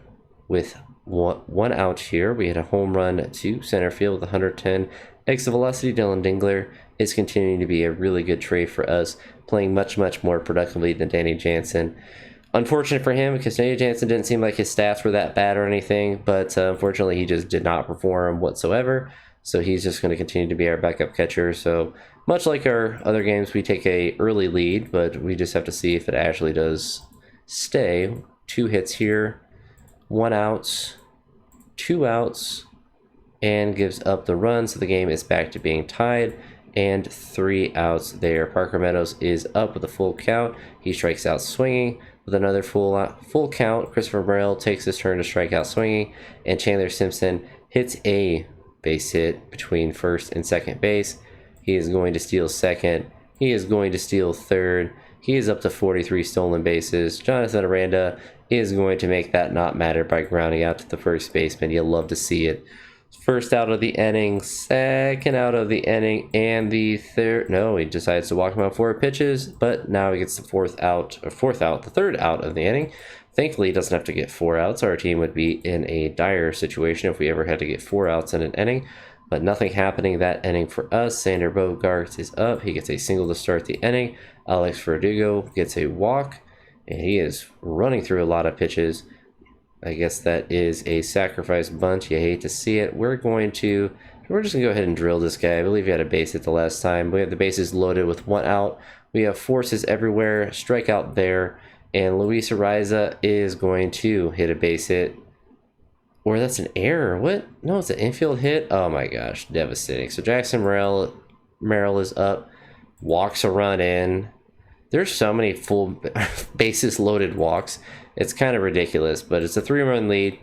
with one out here, we had a home run to center field with 110 exit velocity. Dylan Dingler is continuing to be a really good trade for us, playing much, much more productively than Danny Jansen. Unfortunate for him because Danny Jansen didn't seem like his stats were that bad or anything, but unfortunately he just did not perform whatsoever. So he's just going to continue to be our backup catcher. So much like our other games, we take a early lead, but we just have to see if it actually does stay. 2 hits here, 1 out, 2 outs, and gives up the run. So the game is back to being tied. And 3 outs there. Parker Meadows is up with a full count. He strikes out swinging with another full count. Christopher Morel takes his turn to strike out swinging, and Chandler Simpson hits a base hit between first and second base. He is going to steal second. He is going to steal third. He is up to 43 stolen bases. Jonathan Aranda is going to make that not matter by grounding out to the first baseman. You'll love to see it. First out of the inning, second out of the inning, and the third. No, he decides to walk him out 4 pitches, but now he gets the the third out of the inning. Thankfully, he doesn't have to get 4 outs. Our team would be in a dire situation if we ever had to get 4 outs in an inning, but nothing happening that inning for us. Sander Bogarts is up. He gets a single to start the inning. Alex Verdugo gets a walk, and he is running through a lot of pitches. I guess that is a sacrifice bunt. You hate to see it. We're just going to go ahead and drill this guy. I believe he had a base hit the last time. We have the bases loaded with 1 out. We have forces everywhere. Strikeout there. And Luis Ariza is going to hit a base hit. Or that's an error. What? No, it's an infield hit. Oh my gosh. Devastating. So Jackson Merrill is up. Walks a run in. There's so many full bases loaded walks. It's kind of ridiculous, but it's a 3-run lead.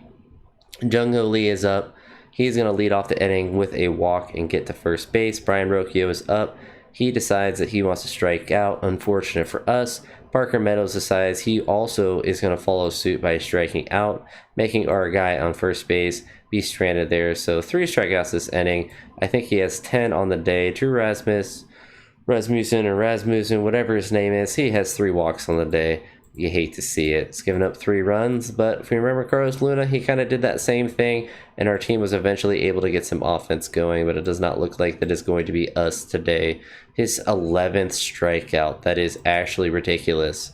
Jung-Ho Lee is up. He's going to lead off the inning with a walk and get to first base. Brian Rocchio is up. He decides that he wants to strike out. Unfortunate for us. Parker Meadows decides he also is going to follow suit by striking out, making our guy on first base be stranded there. So 3 strikeouts this inning. I think he has 10 on the day. Drew Rasmussen, whatever his name is, he has 3 walks on the day. You hate to see it. It's given up 3 runs, but if you remember Carlos Luna, he kind of did that same thing, and our team was eventually able to get some offense going, but it does not look like that is going to be us today. His 11th strikeout. That is actually ridiculous.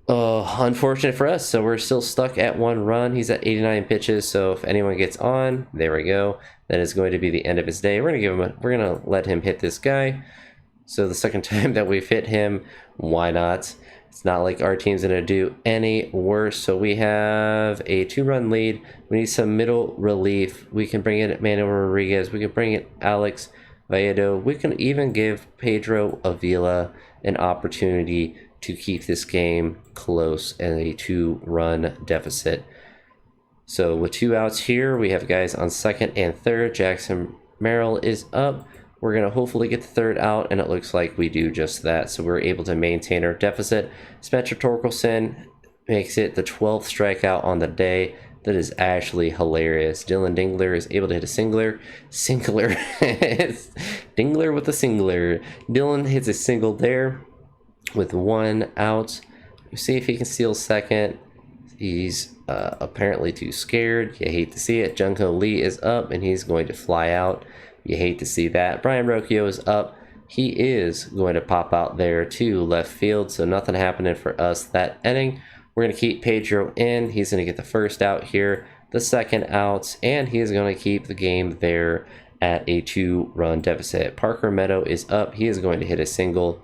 Oh, unfortunate for us. So we're still stuck at 1 run. He's at 89 pitches, so if anyone gets on, there we go. That is going to be the end of his day. We're gonna let him hit this guy. So the second time that we've hit him, why not? It's not like our team's going to do any worse. So we have a 2-run lead. We need some middle relief. We can bring in Manuel Rodriguez. We can bring in Alex Valledo. We can even give Pedro Avila an opportunity to keep this game close and a 2-run deficit. So with 2 outs here, we have guys on second and third. Jackson Merrill is up. We're going to hopefully get the third out, and it looks like we do just that. So we're able to maintain our deficit. Spencer Torkelson makes it the 12th strikeout on the day. That is actually hilarious. Dylan Dingler is able to hit a singular. Dingler with a singular. Dylan hits a single there with 1 out. We'll see if he can steal second. He's apparently too scared. You hate to see it. Junko Lee is up, and he's going to fly out. You hate to see that. Brian Rocchio is up. He is going to pop out there to left field, so nothing happening for us that inning. We're going to keep Pedro in. He's going to get the first out here, the second out, and he is going to keep the game there at a 2-run deficit. Parker Meadow is up. He is going to hit a single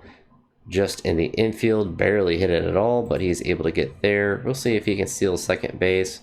just in the infield. Barely hit it at all, but he's able to get there. We'll see if he can steal second base.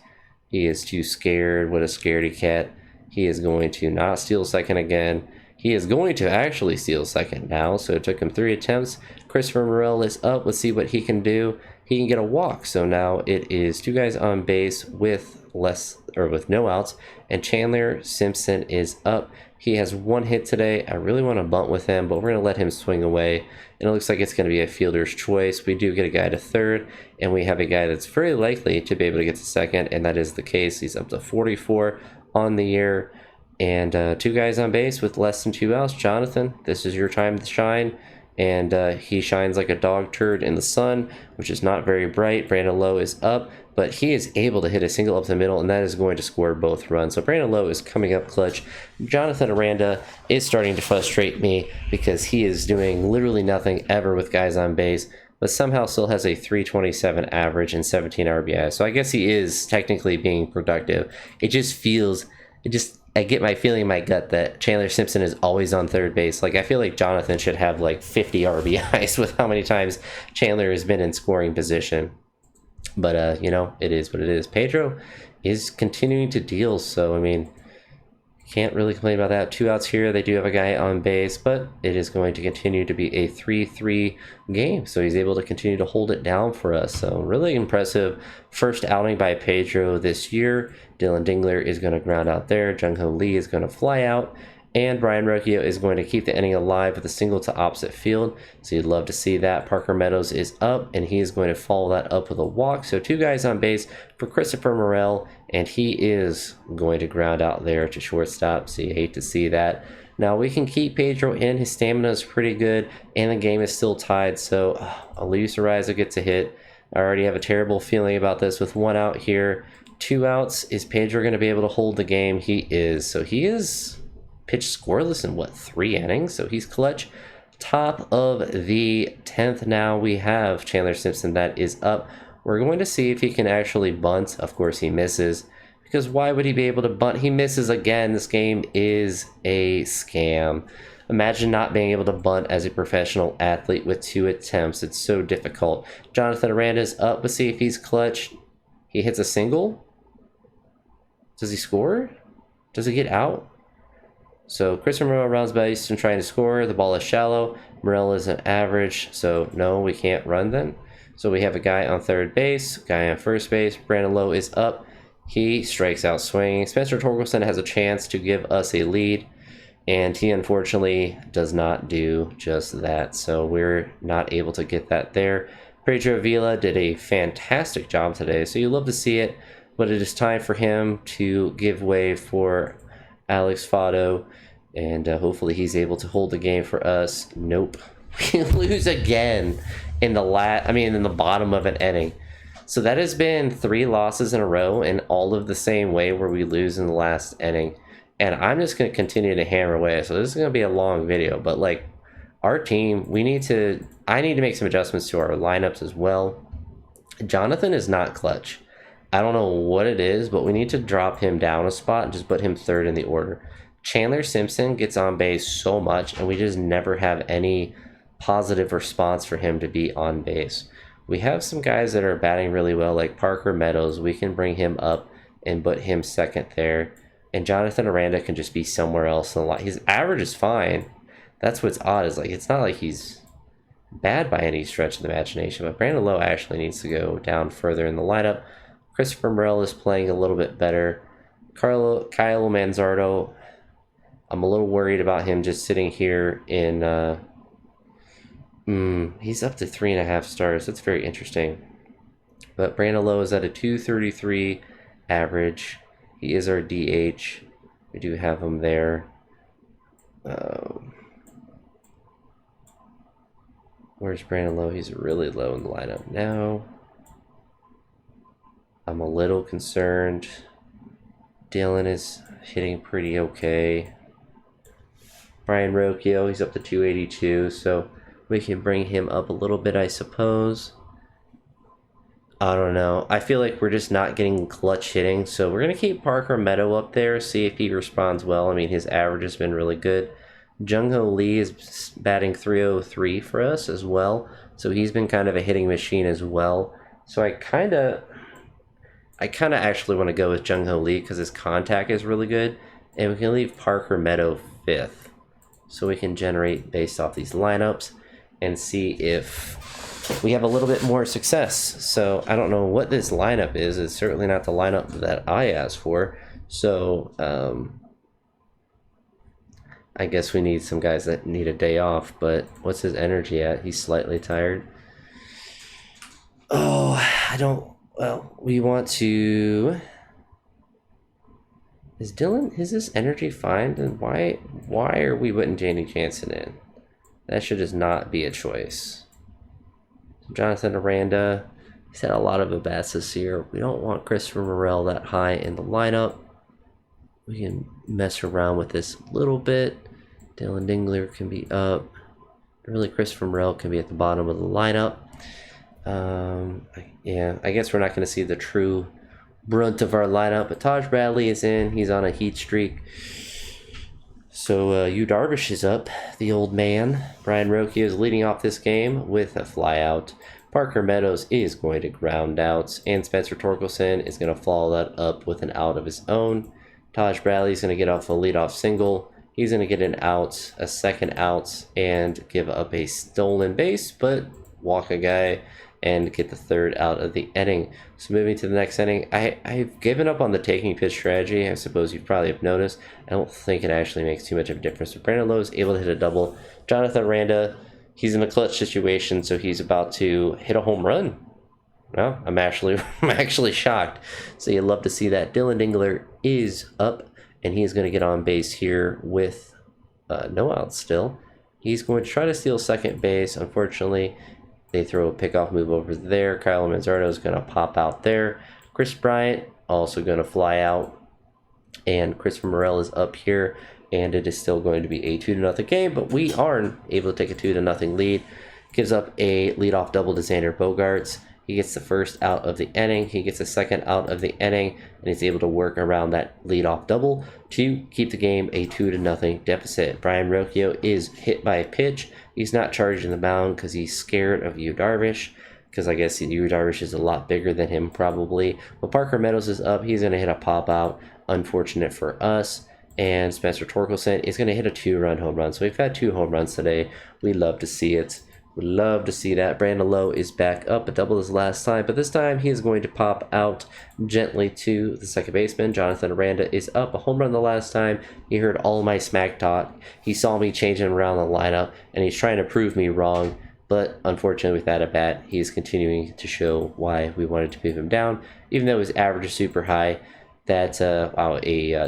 He is too scared. What a scaredy cat. He is going to not steal second again. He is going to actually steal second now, so it took him 3 attempts. Christopher Morel is up. Let's see what he can do. He can get a walk, so now it is 2 guys on base with no outs, and Chandler Simpson is up. He has 1 hit today. I really want to bunt with him, but we're going to let him swing away, and it looks like it's going to be a fielder's choice. We do get a guy to third, and we have a guy that's very likely to be able to get to second, and that is the case. He's up to 44 on the year, and 2 guys on base with less than 2 outs. Jonathan, this is your time to shine. And he shines like a dog turd in the sun, which is not very bright. Brandon Lowe is up, but he is able to hit a single up the middle, and that is going to score both runs. So Brandon Lowe is coming up clutch. Jonathan Aranda is starting to frustrate me because he is doing literally nothing ever with guys on base, but somehow still has a 327 average and 17 RBI. So I guess he is technically being productive. I get my feeling in my gut that Chandler Simpson is always on third base. Like, I feel like Jonathan should have like 50 RBIs with how many times Chandler has been in scoring position. But, you know, it is what it is. Pedro is continuing to deal, so, I mean, can't really complain about that. 2 outs here. They do have a guy on base, but it is going to continue to be a 3-3 game. So he's able to continue to hold it down for us. So really impressive first outing by Pedro this year. Dylan Dingler is going to ground out there. Jung-Ho Lee is going to fly out. And Brian Rocchio is going to keep the inning alive with a single to opposite field. So you'd love to see that. Parker Meadows is up, and he is going to follow that up with a walk. So 2 guys on base for Christopher Morel, and he is going to ground out there to shortstop. So you hate to see that. Now we can keep Pedro in. His stamina is pretty good, and the game is still tied. So Elias Ariza gets a hit. I already have a terrible feeling about this with 1 out here. 2 outs. Is Pedro going to be able to hold the game? He is. So he is pitched scoreless in, 3 innings? So he's clutch. Top of the 10th now, we have Chandler Simpson that is up. We're going to see if he can actually bunt. Of course, he misses. Because why would he be able to bunt? He misses again. This game is a scam. Imagine not being able to bunt as a professional athlete with 2 attempts. It's so difficult. Jonathan Aranda is up. Let's see if he's clutch. He hits a single. Does he score? Does he get out? So Christopher Morel rounds base and trying to score. The ball is shallow. Morel is an average, so no, we can't run then. So we have a guy on third base, guy on first base. Brandon Lowe is up. He strikes out swinging. Spencer Torkelson has a chance to give us a lead, and he unfortunately does not do just that. So we're not able to get that there. Pedro Vila did a fantastic job today, so you love to see it, but it is time for him to give way for Alex Fado, and hopefully he's able to hold the game for us. Nope. We lose again in the bottom of an inning. So that has been 3 losses in a row, and all of the same way where we lose in the last inning. And I'm just going to continue to hammer away. So this is going to be a long video, but like our team, I need to make some adjustments to our lineups as well. Jonathan is not clutch. I don't know what it is, but we need to drop him down a spot and just put him third in the order. Chandler Simpson gets on base so much, and we just never have any positive response for him to be on base. We have some guys that are batting really well, like Parker Meadows. We can bring him up and put him second there. And Jonathan Aranda can just be somewhere else in the line. His average is fine. That's what's odd, is like it's not like he's bad by any stretch of the imagination, but Brandon Lowe actually needs to go down further in the lineup. Christopher Morel is playing a little bit better. Kyle Manzardo, I'm a little worried about him just sitting here in... he's up to 3.5 stars. That's very interesting. But Brandon Lowe is at a 233 average. He is our DH. We do have him there. Where's Brandon Lowe? He's really low in the lineup now. I'm a little concerned. Dylan is hitting pretty okay. Brian Rocchio, he's up to 282, so we can bring him up a little bit, I suppose. I don't know. I feel like we're just not getting clutch hitting, so we're going to keep Parker Meadow up there, see if he responds well. I mean, his average has been really good. Jung-Ho Lee is batting 303 for us as well, so he's been kind of a hitting machine as well. So I kind of actually want to go with Jung-Ho Lee because his contact is really good, and we can leave Parker Meadow 5th, so we can generate based off these lineups and see if we have a little bit more success. So I don't know what this lineup is. It's certainly not the lineup that I asked for. So I guess we need some guys that need a day off. But what's his energy at? He's slightly tired. Oh, I don't... Well, we want to... Is his energy fine? Then why are we putting Danny Jansen in? That should just not be a choice. Jonathan Aranda, he's had a lot of at-bats this year. We don't want Christopher Morel that high in the lineup. We can mess around with this a little bit. Dylan Dingler can be up. Really, Christopher Morel can be at the bottom of the lineup. Yeah, I guess we're not going to see the true brunt of our lineup, but Taj Bradley is in. He's on a heat streak. So Yu Darvish is up, the old man. Brian Rocchio is leading off this game with a flyout. Parker Meadows is going to ground out, and Spencer Torkelson is going to follow that up with an out of his own. Taj Bradley is going to get off a leadoff single. He's going to get an out, a second out, and give up a stolen base, but walk a guy and get the third out of the inning. So moving to the next inning, I've given up on the taking pitch strategy. I suppose you probably have noticed. I don't think it actually makes too much of a difference. So Brandon Lowe is able to hit a double. Jonathan Aranda, he's in a clutch situation, so he's about to hit a home run. Well, I'm actually shocked. So you'd love to see that. Dylan Dingler is up, and he's going to get on base here with no outs still. He's going to try to steal second base. Unfortunately, they throw a pickoff move over there. Kyle Manzardo is going to pop out there. Chris Bryant also going to fly out. And Christopher Morel is up here. And it is still going to be a 2-0 game. But we are able to take a 2-0 lead. Gives up a leadoff double to Xander Bogaerts. He gets the first out of the inning. He gets the second out of the inning. And he's able to work around that leadoff double to keep the game a 2-0 deficit. Brian Rocchio is hit by a pitch. He's not charging the mound because he's scared of Yu Darvish. Because I guess Yu Darvish is a lot bigger than him probably. But Parker Meadows is up. He's going to hit a pop out. Unfortunate for us. And Spencer Torkelson is going to hit a 2-run home run. So we've had 2 home runs today. We love to see it. We love to see that. Brandon Lowe is back up, a double his last time, but this time he is going to pop out gently to the second baseman. Jonathan Aranda is up, a home run the last time. He heard all my smack talk. He saw me changing around the lineup, and he's trying to prove me wrong. But unfortunately, with that at bat, he's continuing to show why we wanted to move him down, even though his average is super high. That's a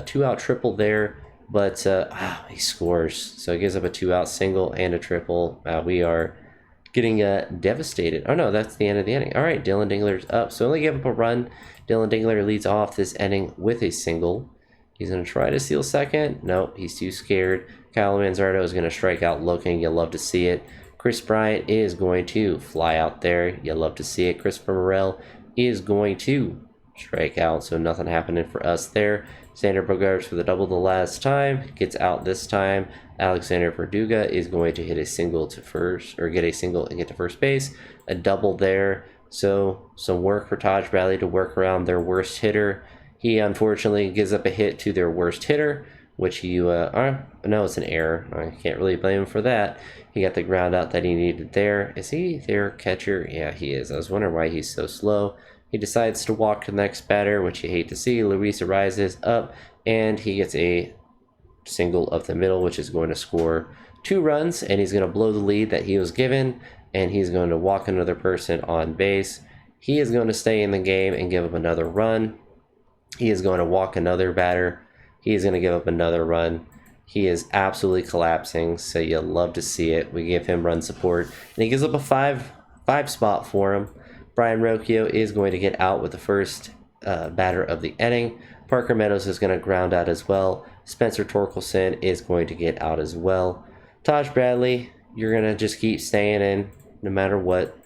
2-out triple there. But he scores, so he gives up a 2-out single and a triple. We are getting devastated. Oh no, that's the end of the inning. All right, Dylan Dingler's up. So only gave up a run. Dylan Dingler leads off this inning with a single. He's going to try to steal second. Nope, he's too scared. Kyle Manzardo is going to strike out looking. You'll love to see it. Chris Bryant is going to fly out there. You'll love to see it. Christopher Morel is going to strike out, so nothing happening for us there. Xander Bogaerts for the double the last time. Gets out this time. Alexander Verduga is going to hit a single to first, or get a single and get to first base. A double there. So some work for Taj Bradley to work around their worst hitter. He unfortunately gives up a hit to their worst hitter, which no, it's an error. I can't really blame him for that. He got the ground out that he needed there. Is he their catcher? Yeah, he is. I was wondering why he's so slow. He decides to walk to the next batter, which you hate to see. Luis Arias is up, and he gets a single up the middle, which is going to score 2 runs, and he's going to blow the lead that he was given, and he's going to walk another person on base. He is going to stay in the game and give up another run. He is going to walk another batter. He is going to give up another run. He is absolutely collapsing, so you'll love to see it. We give him run support, and he gives up a five spot for him. Brian Rocchio is going to get out with the first batter of the inning. Parker Meadows is going to ground out as well. Spencer Torkelson is going to get out as well. Taj Bradley, you're going to just keep staying in no matter what.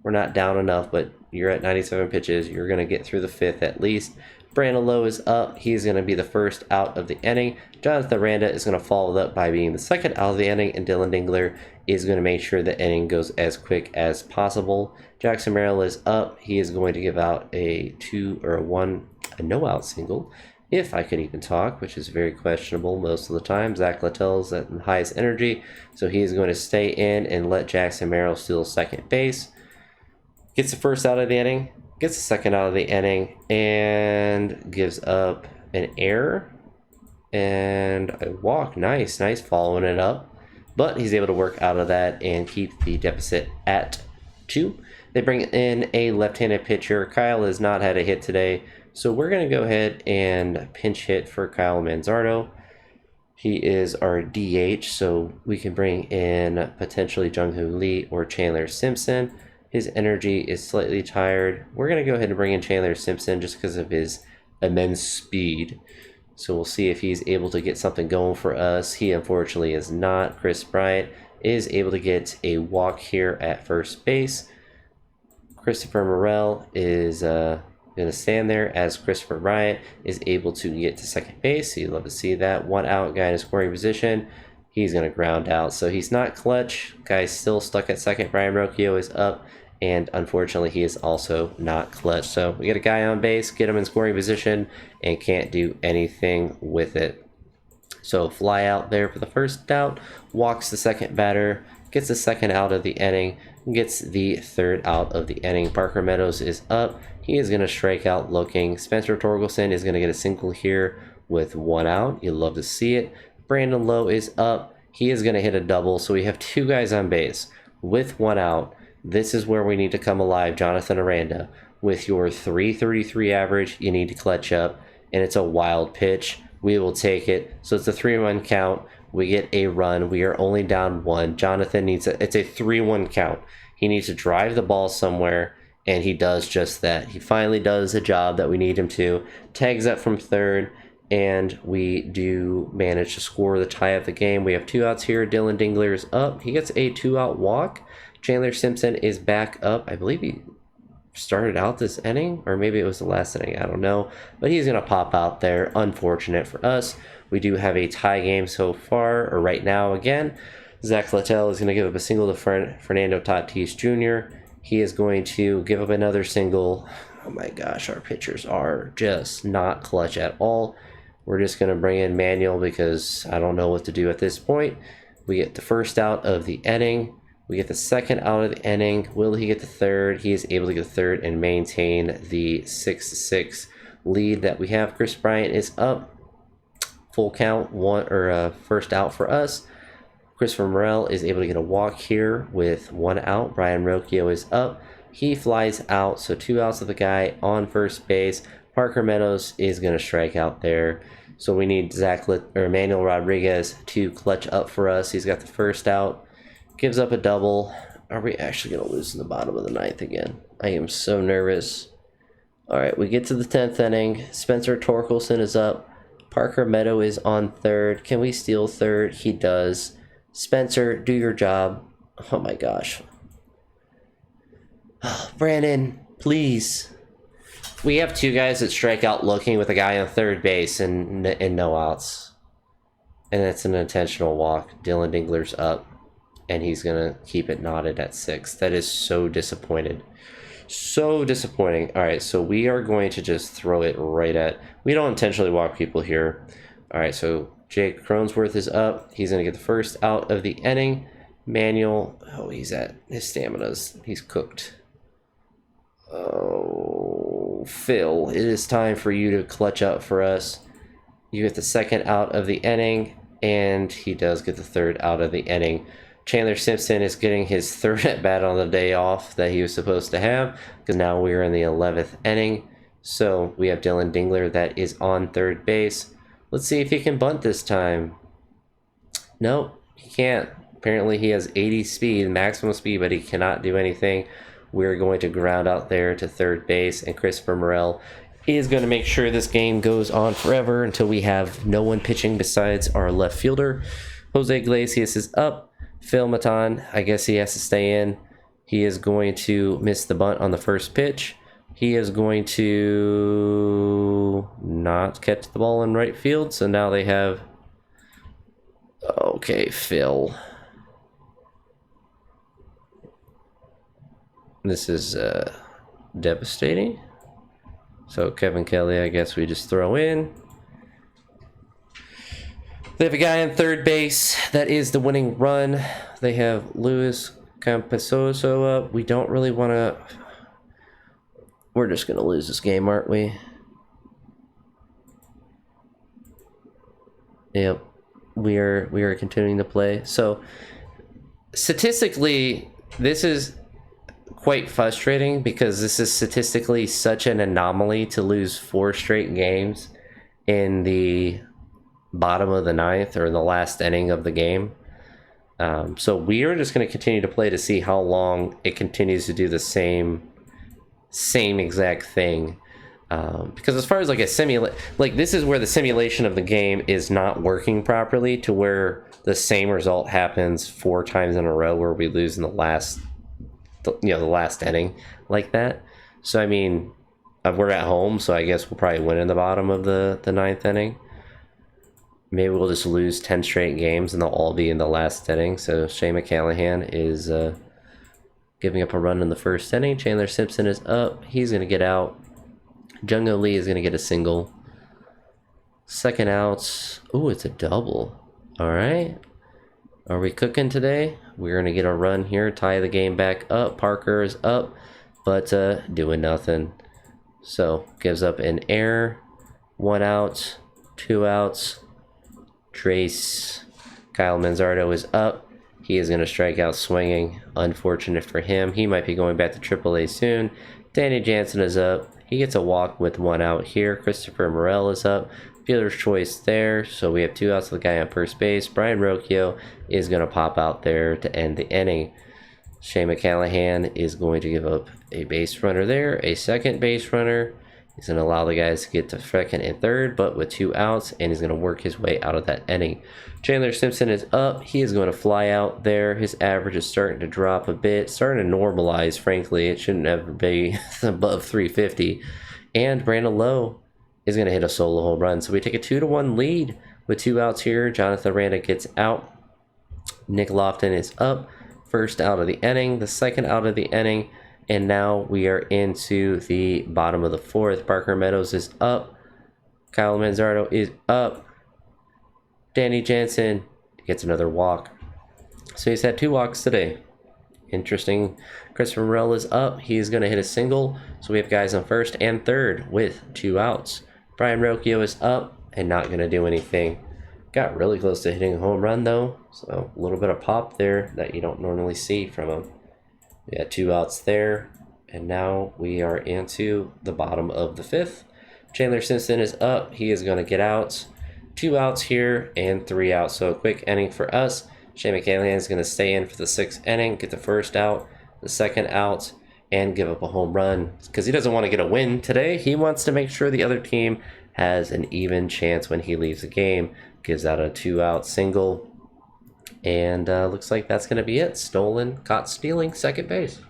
We're not down enough, but you're at 97 pitches. You're going to get through the 5th at least. Brandon Lowe is up. He's going to be the first out of the inning. Jonathan Randa is going to follow it up by being the second out of the inning, and Dylan Dingler is going to make sure the inning goes as quick as possible. Jackson Merrill is up. He is going to give out a no-out single, if I could even talk, which is very questionable most of the time. Zach Littell is at the highest energy, so he is going to stay in and let Jackson Merrill steal second base. Gets the first out of the inning, gets the second out of the inning, and gives up an error and a walk. Nice following it up. But he's able to work out of that and keep the deficit at 2. They bring in a left-handed pitcher. Kyle has not had a hit today, so we're going to go ahead and pinch hit for Kyle Manzardo. He is our DH, so we can bring in potentially Jung-Hoo Lee or Chandler Simpson. His energy is slightly tired. We're going to go ahead and bring in Chandler Simpson just because of his immense speed. So we'll see if he's able to get something going for us. He unfortunately is not. Chris Bryant is able to get a walk here at first base. Christopher Morel is going to stand there as Christopher Bryant is able to get to second base. So you'd love to see that. 1 out, guy in a scoring position. He's going to ground out. So he's not clutch. Guy's still stuck at second. Brian Rocchio is up. And unfortunately, he is also not clutch. So we get a guy on base, get him in scoring position, and can't do anything with it. So fly out there for the first out, walks the second batter, gets the second out of the inning, gets the third out of the inning. Parker Meadows is up. He is going to strike out looking. Spencer Torkelson is going to get a single here with 1 out. You'd love to see it. Brandon Lowe is up. He is going to hit a double. So we have 2 guys on base with 1 out. This is where we need to come alive, Jonathan Aranda. With your 333 average, you need to clutch up, and it's a wild pitch. We will take it. So it's a 3-1 count. We get a run. We are only down 1. Jonathan it's a 3-1 count. He needs to drive the ball somewhere, and he does just that. He finally does the job that we need him to. Tags up from third, and we do manage to score the tie of the game. We have 2 outs here. Dylan Dingler is up. He gets a 2-out walk. Chandler Simpson is back up. I believe he started out this inning, or maybe it was the last inning. I don't know. But he's going to pop out there. Unfortunate for us. We do have a tie game so far, or right now again. Zach Littell is going to give up a single to Fernando Tatis Jr. He is going to give up another single. Oh my gosh, our pitchers are just not clutch at all. We're just going to bring in Manuel because I don't know what to do at this point. We get the first out of the inning. We get the second out of the inning. Will he get the third? He is able to get the third and maintain the 6-6 lead that we have. Chris Bryant is up. Full count, first out for us. Christopher Morel is able to get a walk here with 1 out. Brian Rocchio is up. He flies out, so 2 outs of the guy on first base. Parker Meadows is going to strike out there. So we need Manuel Rodriguez to clutch up for us. He's got the first out. Gives up a double. Are we actually going to lose in the bottom of the 9th again? I am so nervous. All right, we get to the 10th inning. Spencer Torkelson is up. Parker Meadow is on third. Can we steal third? He does. Spencer, do your job. Oh my gosh. Brandon, please. We have 2 guys that strike out looking with a guy on third base and no outs. And it's an intentional walk. Dylan Dingler's up. And he's going to keep it knotted at 6. That is so disappointed. So disappointing. All right, so we are going to just throw it right at... We don't intentionally walk people here. All right, so Jake Cronsworth is up. He's going to get the first out of the inning. Manuel... Oh, he's at... His stamina's... He's cooked. Oh, Phil, it is time for you to clutch up for us. You get the second out of the inning, and he does get the third out of the inning. Chandler Simpson is getting his third at bat on the day off that he was supposed to have, because now we're in the 11th inning. So we have Dylan Dingler that is on third base. Let's see if he can bunt this time. Nope, he can't. Apparently he has 80 speed, maximum speed, but he cannot do anything. We're going to ground out there to third base, and Christopher Morel is going to make sure this game goes on forever until we have no one pitching besides our left fielder. Jose Iglesias is up. Phil Maton, I guess he has to stay in. He is going to miss the bunt on the first pitch. He is going to not catch the ball in right field, so now they have... Okay, Phil. This is devastating. So Kevin Kelly, I guess we just throw in. They have a guy on third base. That is the winning run. They have Luis Campasoso up. We don't really want to... We're just going to lose this game, aren't we? Yep. We are continuing to play. So statistically, this is quite frustrating because this is statistically such an anomaly to lose 4 straight games in the bottom of the 9th or in the last inning of the game. So we are just going to continue to play to see how long it continues to do the same exact thing. Because as far as like this is where the simulation of the game is not working properly, to where the same result happens 4 times in a row where we lose in the last inning like that. So I mean, we're at home, so I guess we'll probably win in the bottom of the 9th inning. Maybe we'll just lose 10 straight games and they'll all be in the last inning. So Shane McCallahan is giving up a run in the first inning. Chandler Simpson is up. He's going to get out. Jungo Lee is going to get a single. Second out. Ooh, it's a double. All right. Are we cooking today? We're going to get a run here, tie the game back up. Parker is up, but doing nothing. So gives up an error. 1 out, 2 outs. Trace. Kyle Manzardo is up. He is going to strike out swinging. Unfortunate for him. He might be going back to AAA soon. Danny Jansen is up. He gets a walk with 1 out here. Christopher Morel is up. Fielder's choice there. So we have 2 outs with the guy on first base. Brian Rocchio is going to pop out there to end the inning. Shane McCallahan is going to give up a base runner there. A second base runner. He's going to allow the guys to get to second and third, but with 2 outs, and he's going to work his way out of that inning. Chandler Simpson is up. He is going to fly out there. His average is starting to drop a bit, starting to normalize, frankly. It shouldn't ever be above 350. And Brandon Lowe is going to hit a solo home run. So we take a 2-1 lead with 2 outs here. Jonathan Randa gets out. Nick Lofton is up. First out of the inning, the second out of the inning. And now we are into the bottom of the 4th. Parker Meadows is up. Kyle Manzardo is up. Danny Jansen gets another walk. So he's had 2 walks today. Interesting. Christopher Morel is up. He's going to hit a single. So we have guys on first and third with 2 outs. Brian Rocchio is up and not going to do anything. Got really close to hitting a home run though. So a little bit of pop there that you don't normally see from him. We had 2 outs there, and now we are into the bottom of the 5th. Chandler Simpson is up. He is going to get out. 2 outs here and 3 outs. So a quick inning for us. Shane McCallahan is going to stay in for the 6th inning, get the first out, the second out, and give up a home run because he doesn't want to get a win today. He wants to make sure the other team has an even chance when he leaves the game. Gives out a 2-out single. And looks like that's going to be it. Stolen, caught stealing, second base.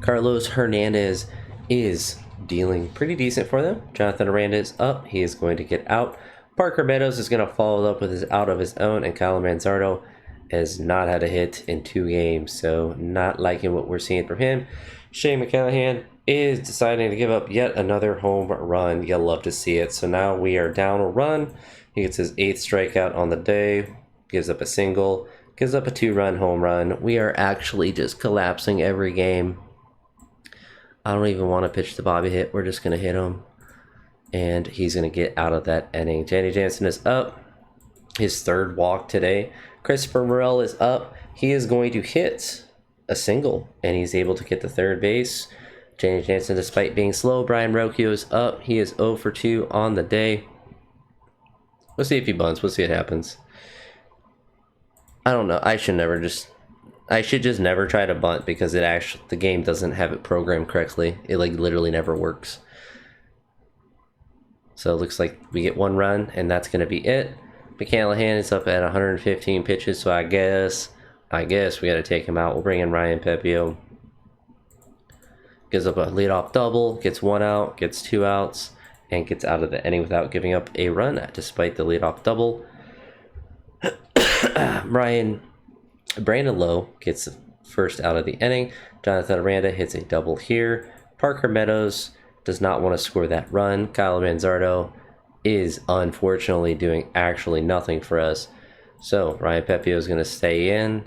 Carlos Hernandez is dealing pretty decent for them. Jonathan Aranda is up. He is going to get out. Parker Meadows is going to follow up with his out of his own. And Kyle Manzardo has not had a hit in 2 games. So not liking what we're seeing from him. Shane McCallahan is deciding to give up yet another home run. You'll love to see it. So now we are down a run. He gets his 8th strikeout on the day, gives up a single, gives up a 2-run home run. We are actually just collapsing every game. I don't even want to pitch to Bobby Hit. We're just going to hit him. and he's going to get out of that inning. Danny Jansen is up. His third walk today. Christopher Morel is up. He is going to hit a single, and he's able to get to third base. Danny Jansen, despite being slow. Brian Rocchio is up. He is 0 for 2 on the day. We'll see if he bunts. We'll see what happens. I don't know. I should just never try to bunt because the game doesn't have it programmed correctly. It like literally never works. So it looks like we get one run, and that's going to be it. McCallahan is up at 115 pitches, so I guess we got to take him out. We'll bring in Ryan Pepio. Gives up a leadoff double, gets one out, gets 2 outs, and gets out of the inning without giving up a run despite the leadoff double. Brandon Lowe gets the first out of the inning. Jonathan Aranda hits a double here. Parker Meadows does not want to score that run. Kyle Manzardo is unfortunately doing actually nothing for us. So Ryan Pepio is going to stay in.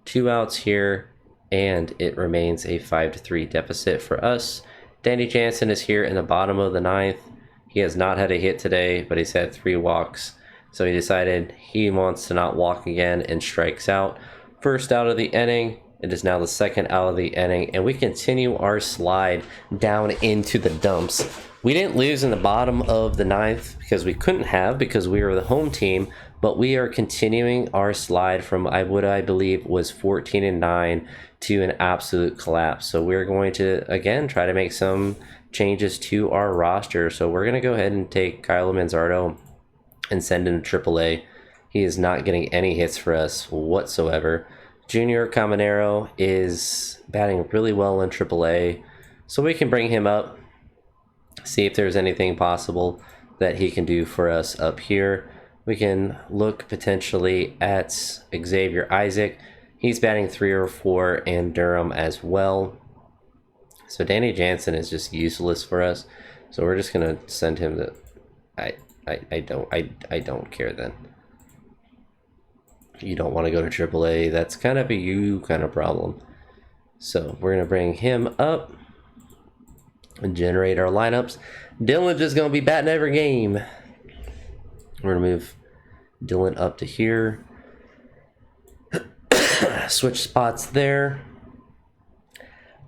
2 outs here, and it remains a 5-3 deficit for us. Danny Jansen is here in the bottom of the 9th. He has not had a hit today, but he's had 3 walks. So he decided he wants to not walk again and strikes out. First out of the inning. It is now the second out of the inning, and we continue our slide down into the dumps. We didn't lose in the bottom of the 9th because we couldn't have, because we were the home team, but we are continuing our slide from what I believe was 14-9 to an absolute collapse. So we're going to, again, try to make some changes to our roster. So we're going to go ahead and take Kyle Manzardo and send him to AAA. He is not getting any hits for us whatsoever. Junior Caminero is batting really well in AAA, so we can bring him up, see if there's anything possible that he can do for us up here. We can look potentially at Xavier Isaac. He's batting 3 or 4, and Durham as well. So Danny Jansen is just useless for us. So we're just gonna send him to. I don't care then. You don't want to go to AAA. That's kind of a you kind of problem. So we're gonna bring him up and generate our lineups. Dylan's just gonna be batting every game. We're gonna move Dylan up to here. Switch spots there.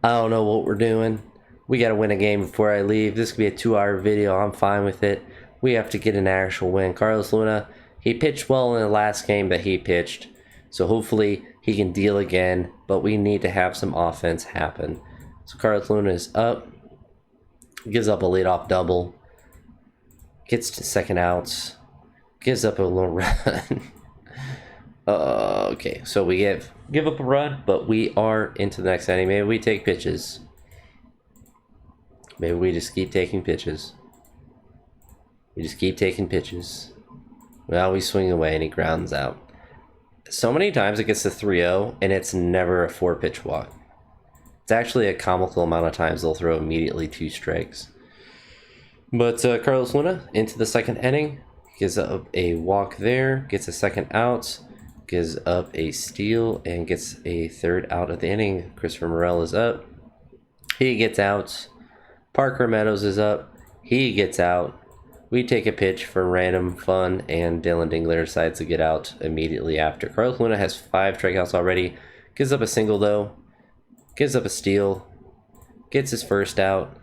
I don't know what we're doing. We gotta win a game before I leave. This could be a 2-hour video. I'm fine with it. We have to get an actual win. Carlos Luna, he pitched well in the last game that he pitched, so hopefully he can deal again, but we need to have some offense happen. So Carlos Luna is up, gives up a leadoff double, gets to second outs, gives up a little run. Okay, so we give up a run, but we are into the next inning. Maybe we take pitches. Maybe we just keep taking pitches. We just keep taking pitches. Well, we swing away and he grounds out. So many times it gets to 3-0 and it's never a 4-pitch walk. It's actually a comical amount of times they'll throw immediately 2 strikes. But Carlos Luna into the second inning. Gives up a walk there. Gets a second out. Gives up a steal and gets a third out of the inning. Christopher Morel is up. He gets out. Parker Meadows is up. He gets out. We take a pitch for random fun, and Dylan Dingler decides to get out immediately after. Carlos Luna has 5 strikeouts already. Gives up a single, though. Gives up a steal. Gets his first out.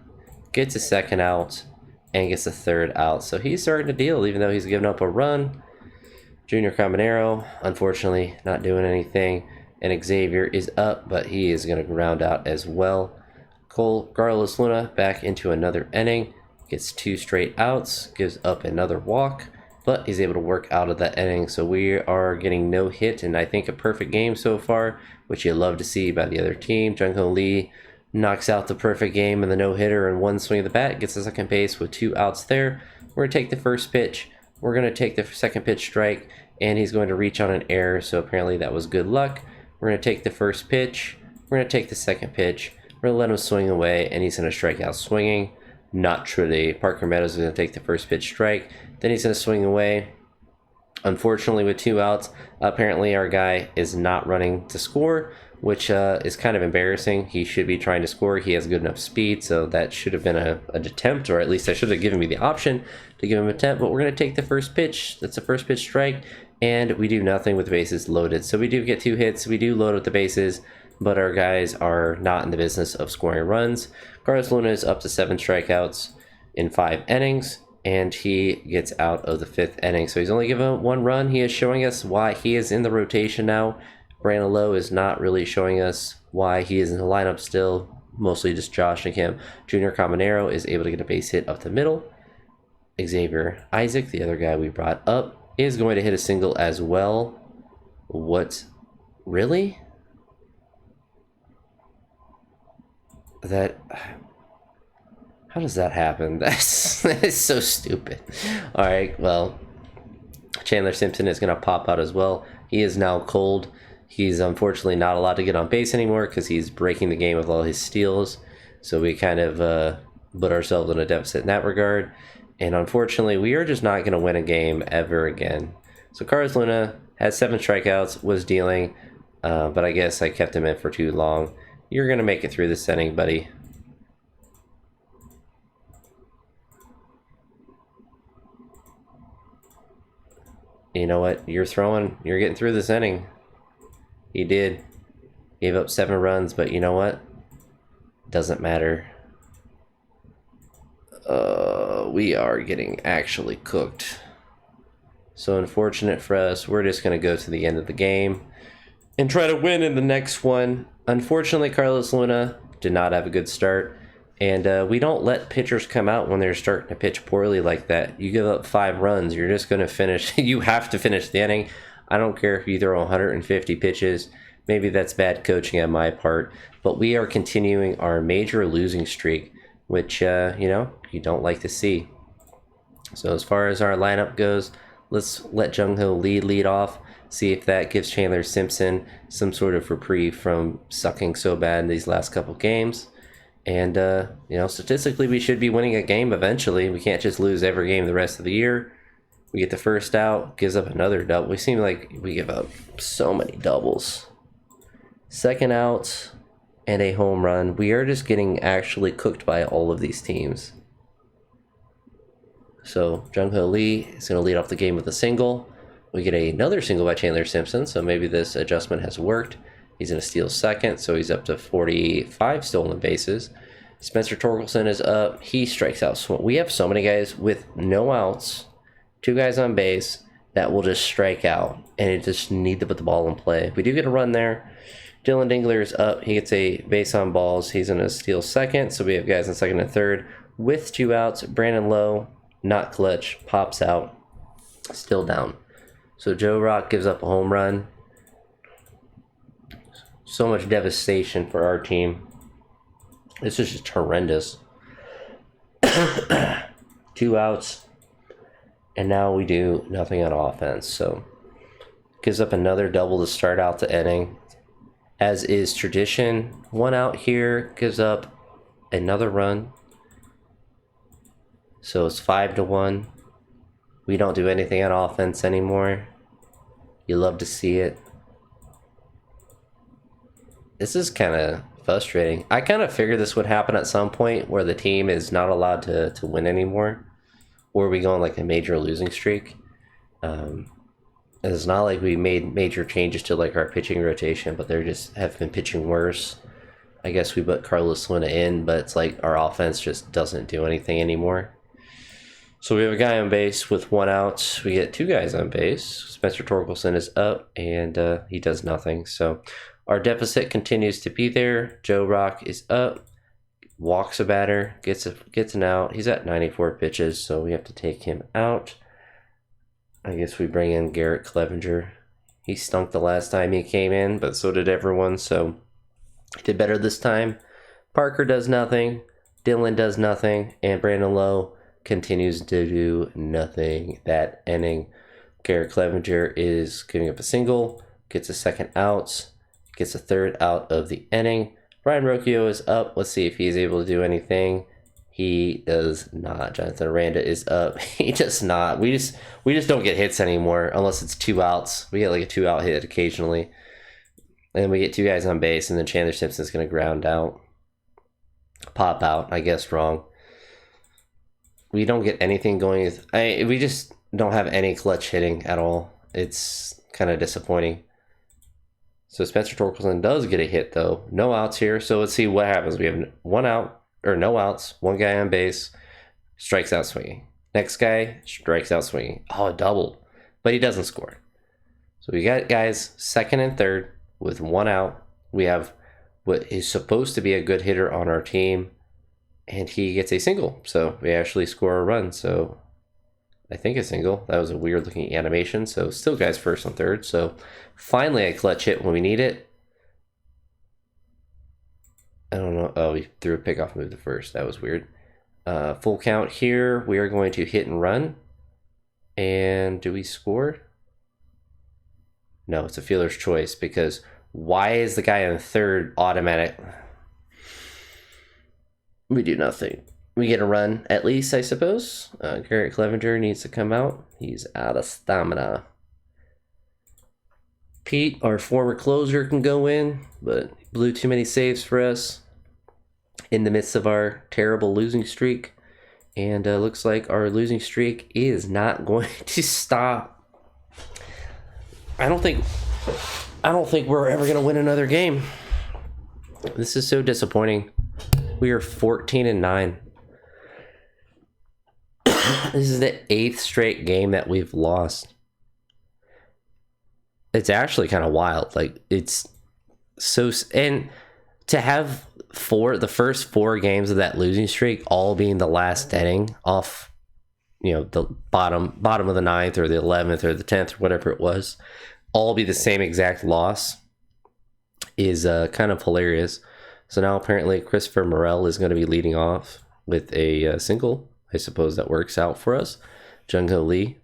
Gets his second out. And gets a third out. So he's starting to deal, even though he's given up a run. Junior Caminero, unfortunately, not doing anything. And Xavier is up, but he is going to round out as well. Carlos Luna back into another inning. Gets 2 straight outs, gives up another walk, but he's able to work out of that inning. So we are getting no hit, and I think a perfect game so far, which you love to see by the other team. Jungho Lee knocks out the perfect game and the no-hitter in 1 swing of the bat, gets to second base with 2 outs there. We're going to take the first pitch. We're going to take the second pitch strike, and he's going to reach on an error, so apparently that was good luck. We're going to take the first pitch. We're going to take the second pitch. We're going to let him swing away, and he's going to strike out swinging. Not truly. Parker Meadows is going to take the first pitch strike. Then he's going to swing away. Unfortunately, with 2 outs, apparently our guy is not running to score, which is kind of embarrassing. He should be trying to score. He has good enough speed, so that should have been an attempt, or at least I should have given me the option to give him an attempt. But we're going to take the first pitch. That's a first pitch strike, and we do nothing with the bases loaded. So we do get 2 hits. We do load up the bases, but our guys are not in the business of scoring runs. Carlos Luna is up to 7 strikeouts in 5 innings, and he gets out of the 5th inning. So he's only given 1 run. He is showing us why he is in the rotation now. Brandon Lowe is not really showing us why he is in the lineup still, mostly just joshing him. Junior Caminero is able to get a base hit up the middle. Xavier Isaac, the other guy we brought up, is going to hit a single as well. What? Really? How does that happen? That is so stupid. All right, well, Chandler Simpson is going to pop out as well. He is now cold. He's unfortunately not allowed to get on base anymore because he's breaking the game with all his steals. So we kind of put ourselves in a deficit in that regard. And unfortunately, we are just not going to win a game ever again. So Carlos Luna has 7 strikeouts, was dealing, but I guess I kept him in for too long. You're going to make it through this inning, buddy. You know what? You're getting through this inning. He did. Gave up 7 runs, but you know what? Doesn't matter. We are getting actually cooked. So unfortunate for us. We're just going to go to the end of the game and try to win in the next one. Unfortunately, Carlos Luna did not have a good start. And we don't let pitchers come out when they're starting to pitch poorly like that. You give up 5 runs, you're just going to finish. You have to finish the inning. I don't care if you throw 150 pitches. Maybe that's bad coaching on my part. But we are continuing our major losing streak, which, you don't like to see. So as far as our lineup goes, let's let Jung-Ho Lee lead off. See if that gives Chandler Simpson some sort of reprieve from sucking so bad in these last couple games. And, statistically, we should be winning a game eventually. We can't just lose every game the rest of the year. We get the first out, gives up another double. We seem like we give up so many doubles. Second out and a home run. We are just getting actually cooked by all of these teams. So Jung-Ho Lee is going to lead off the game with a single. We get another single by Chandler Simpson, so maybe this adjustment has worked. He's going to steal second, so he's up to 45 stolen bases. Spencer Torkelson is up. He strikes out. So we have so many guys with no outs, 2 guys on base, that will just strike out, and it just need to put the ball in play. We do get a run there. Dylan Dingler is up. He gets a base on balls. He's going to steal second, so we have guys in second and third. With 2 outs, Brandon Lowe, not clutch, pops out, still down. So Joe Rock gives up a home run. So much devastation for our team. This is just horrendous. 2 outs. And now we do nothing on offense. So gives up another double to start out the inning. As is tradition, 1 out here gives up another run. So it's 5-1. We don't do anything on offense anymore. You love to see it. This is kind of frustrating. I kind of figured this would happen at some point where the team is not allowed to win anymore. Or we go on like a major losing streak. It's not like we made major changes to like our pitching rotation, but they just have been pitching worse. I guess we put Carlos Luna in, but it's like our offense just doesn't do anything anymore. So we have a guy on base with 1 out. We get 2 guys on base. Spencer Torkelson is up, and he does nothing. So our deficit continues to be there. Joe Rock is up, walks a batter, gets an out. He's at 94 pitches, so we have to take him out. I guess we bring in Garrett Clevenger. He stunk the last time he came in, but so did everyone, so he did better this time. Parker does nothing, Dylan does nothing, and Brandon Lowe continues to do nothing that inning. Garrett Clevenger is giving up a single, gets a second out, gets a third out of the inning. Brian Rocchio is up. Let's see if he's able to do anything. He does not. Jonathan Aranda is up. He does not. We just don't get hits anymore unless it's 2 outs. We get like a 2-out hit occasionally. And then we get 2 guys on base, and then Chandler Simpson's going to ground out. Pop out, I guess wrong. We don't get anything going. We just don't have any clutch hitting at all. It's kind of disappointing. So Spencer Torkelson does get a hit, though. No outs here. So let's see what happens. We have 1 out, or no outs, 1 guy on base, strikes out swinging. Next guy strikes out swinging. Oh, a double. But he doesn't score. So we got guys second and third with 1 out. We have what is supposed to be a good hitter on our team, and he gets a single. So we actually score a run. So I think a single. That was a weird looking animation. So still guys first and third. So finally a clutch hit when we need it. I don't know. Oh, we threw a pickoff move to first. That was weird. Full count here. We are going to hit and run. And do we score? No, it's a fielder's choice, because why is the guy on third automatic? We do nothing. We get a run at least, I suppose. Garrett Clevenger needs to come out. He's out of stamina. Pete, our former closer, can go in, but blew too many saves for us in the midst of our terrible losing streak. And looks like our losing streak is not going to stop. I don't think we're ever going to win another game. This is so disappointing. We are 14-9. This is the 8th straight game that we've lost. It's actually kind of wild. Like, it's so, and to have the first 4 games of that losing streak all being the last inning off, the bottom of the 9th or the 11th or the 10th or whatever it was, all be the same exact loss is kind of hilarious. So now apparently Christopher Morel is going to be leading off with a single. I suppose that works out for us. Jung-Ho Lee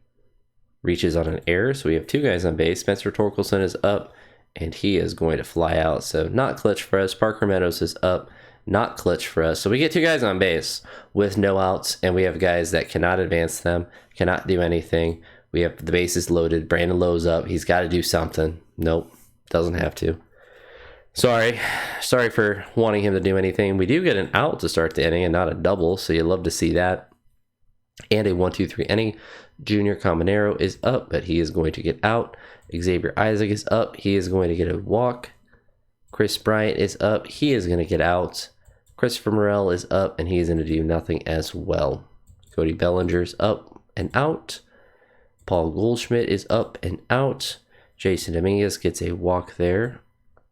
reaches on an error, so we have 2 guys on base. Spencer Torkelson is up, and he is going to fly out. So not clutch for us. Parker Meadows is up, not clutch for us. So we get 2 guys on base with no outs, and we have guys that cannot advance them, cannot do anything. We have the bases loaded. Brandon Lowe's up. He's got to do something. Nope, doesn't have to. Sorry for wanting him to do anything. We do get an out to start the inning and not a double, so you love to see that. And a 1-2-3 inning. Junior Caminero is up, but he is going to get out. Xavier Isaac is up. He is going to get a walk. Chris Bryant is up. He is going to get out. Christopher Morel is up, and he is going to do nothing as well. Cody Bellinger's up and out. Paul Goldschmidt is up and out. Jason Dominguez gets a walk there,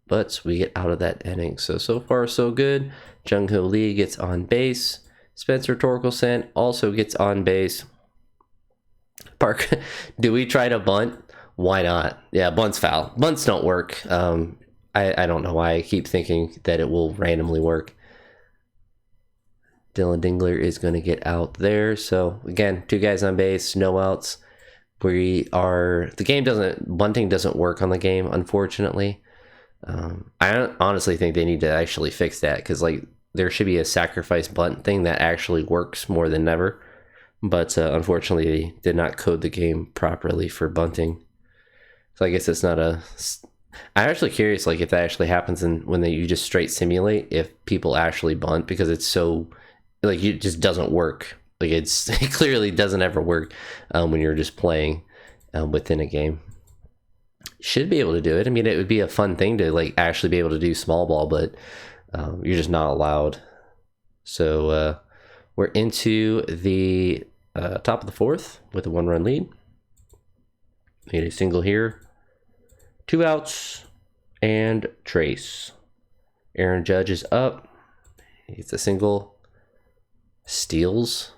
but we get out of that inning. So far, so good. Jung-Ho Lee gets on base. Spencer Torkelson also gets on base. Park, do we try to bunt? Why not? Yeah, bunt's foul. Bunts don't work. I don't know why I keep thinking that it will randomly work. Dylan Dingler is going to get out there. So again, 2 guys on base, no outs. Bunting doesn't work on the game, unfortunately. I honestly think they need to actually fix that, because there should be a sacrifice bunt thing that actually works more than never. But unfortunately, they did not code the game properly for bunting. So I guess it's not I'm actually curious, if that actually happens when you just straight simulate, if people actually bunt, because it's so, it just doesn't work. It clearly doesn't ever work when you're just playing within a game. Should be able to do it. I mean, it would be a fun thing to actually be able to do small ball, but you're just not allowed. So we're into the top of the 4th with a 1-run lead. Made a single here. 2 outs and trace. Aaron Judge is up. He gets a single. Steals.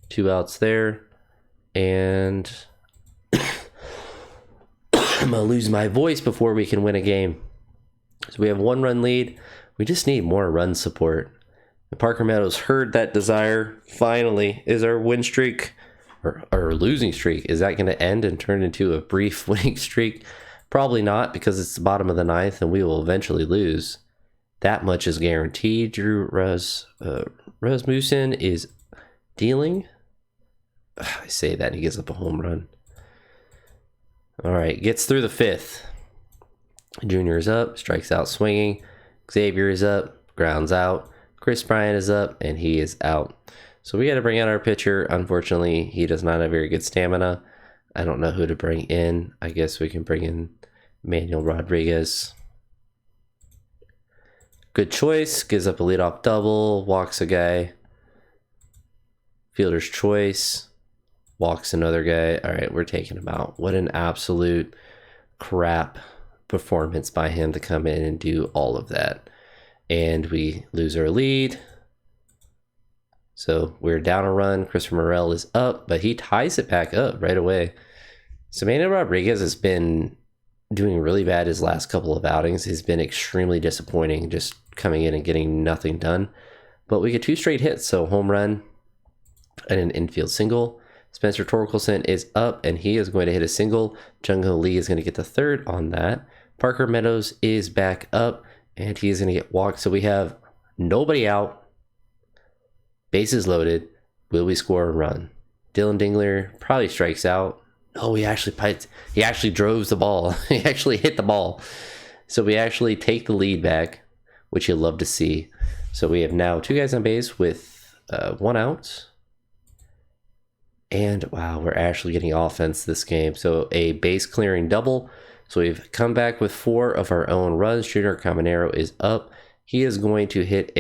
2 outs there. And I'm going to lose my voice before we can win a game. So we have 1-run lead. We just need more run support. Parker Meadows heard that desire. Finally, is our win streak or our losing streak, is that going to end and turn into a brief winning streak? Probably not, because it's the bottom of the 9th and we will eventually lose. That much is guaranteed. Drew Rasmussen is dealing. I say that, he gives up a home run. All right, gets through the 5th. Junior is up, strikes out swinging. Xavier is up, grounds out. Chris Bryant is up, and he is out. So we got to bring out our pitcher. Unfortunately, he does not have very good stamina. I don't know who to bring in. I guess we can bring in Manuel Rodriguez. Good choice. Gives up a leadoff double. Walks a guy. Fielder's choice. Walks another guy. All right, we're taking him out. What an absolute crap performance by him to come in and do all of that. And we lose our lead. So we're down a run. Christopher Morel is up, but he ties it back up right away. So Manuel Rodriguez has been doing really bad his last couple of outings. He's been extremely disappointing, just coming in and getting nothing done. But we get 2 straight hits, so home run and an infield single. Spencer Torkelson is up, and he is going to hit a single. Jung-Ho Lee is going to get the third on that. Parker Meadows is back up, and he is going to get walked. So we have nobody out. Bases loaded. Will we score a run? Dylan Dingler probably strikes out. Oh, he actually drove the ball. He actually hit the ball. So we actually take the lead back, which you'll love to see. So we have now 2 guys on base with 1 out. And wow, we're actually getting offense this game. So a base clearing double. So we've come back with 4 of our own runs. Junior Caminero is up. He is going to hit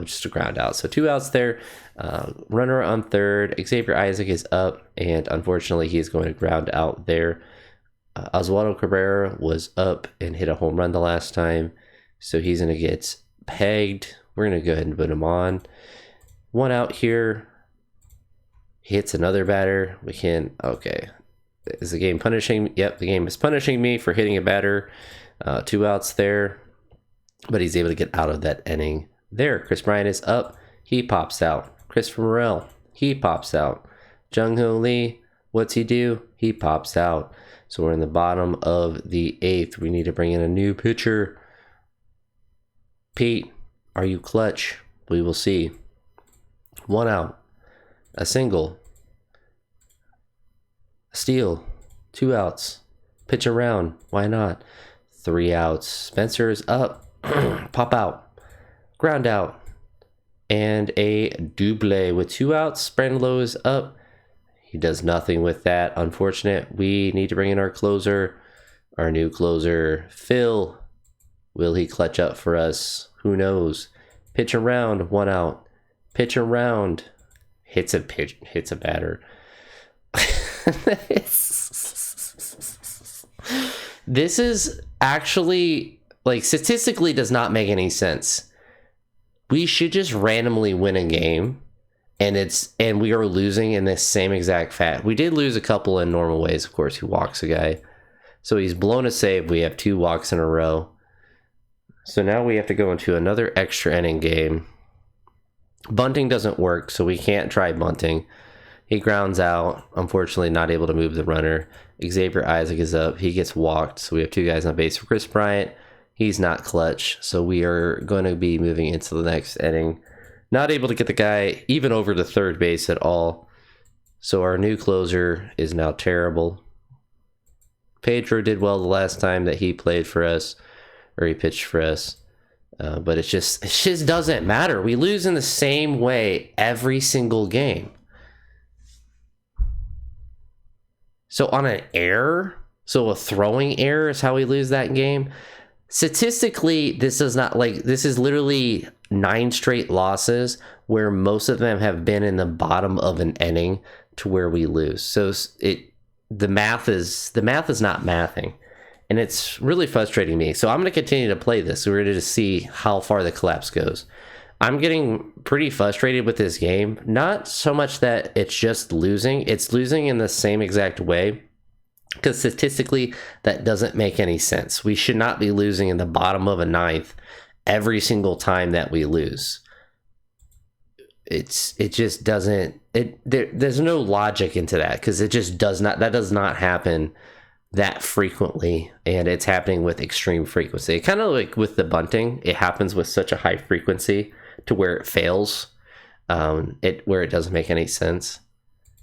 just a ground out. So 2 outs there. Runner on third. Xavier Isaac is up, and unfortunately, he's going to ground out there. Oswaldo Cabrera was up and hit a home run the last time, so he's going to get pegged. We're going to go ahead and put him on. 1 out here. Hits another batter. We can. Okay. Is the game punishing? Yep, the game is punishing me for hitting a batter. 2 outs there, but he's able to get out of that inning. There, Chris Bryant is up. He pops out. Christopher Morel, he pops out. Jung-Ho Lee, what's he do? He pops out. So we're in the bottom of the 8th. We need to bring in a new pitcher. Pete, are you clutch? We will see. 1 out. A single. A steal. 2 outs. Pitch around. Why not? 3 outs. Spencer is up. Pop out. Ground out, and a double with 2 outs. Brandon Lowe is up. He does nothing with that. Unfortunate. We need to bring in our closer, our new closer, Phil. Will he clutch up for us? Who knows? Pitch around, 1 out. Pitch around, hits a batter. This is actually, like, statistically does not make any sense. We should just randomly win a game, and we are losing in this same exact fashion. We did lose a couple in normal ways, of course. He walks a guy, so he's blown a save. We have 2 walks in a row. So now we have to go into another extra inning game. Bunting doesn't work, so we can't try bunting. He grounds out. Unfortunately, not able to move the runner. Xavier Isaac is up. He gets walked, so we have 2 guys on base for Chris Bryant. He's not clutch, so we are going to be moving into the next inning. Not able to get the guy even over to third base at all. So our new closer is now terrible. Pedro did well the last time that he played for us, or he pitched for us. But it just doesn't matter. We lose in the same way every single game. So on an error, so a throwing error is how we lose that game. Statistically, this is literally 9 straight losses where most of them have been in the bottom of an inning to where we lose. So the math is not mathing, and it's really frustrating me. So I'm going to continue to play this. We're going to see how far the collapse goes. I'm getting pretty frustrated with this game. Not so much that it's just losing. It's losing in the same exact way. Because statistically, that doesn't make any sense. We should not be losing in the bottom of a 9th every single time that we lose. It just doesn't. There's no logic into that, because it just does not. That does not happen that frequently, and it's happening with extreme frequency. Kind of like with the bunting, it happens with such a high frequency to where it fails, where it doesn't make any sense.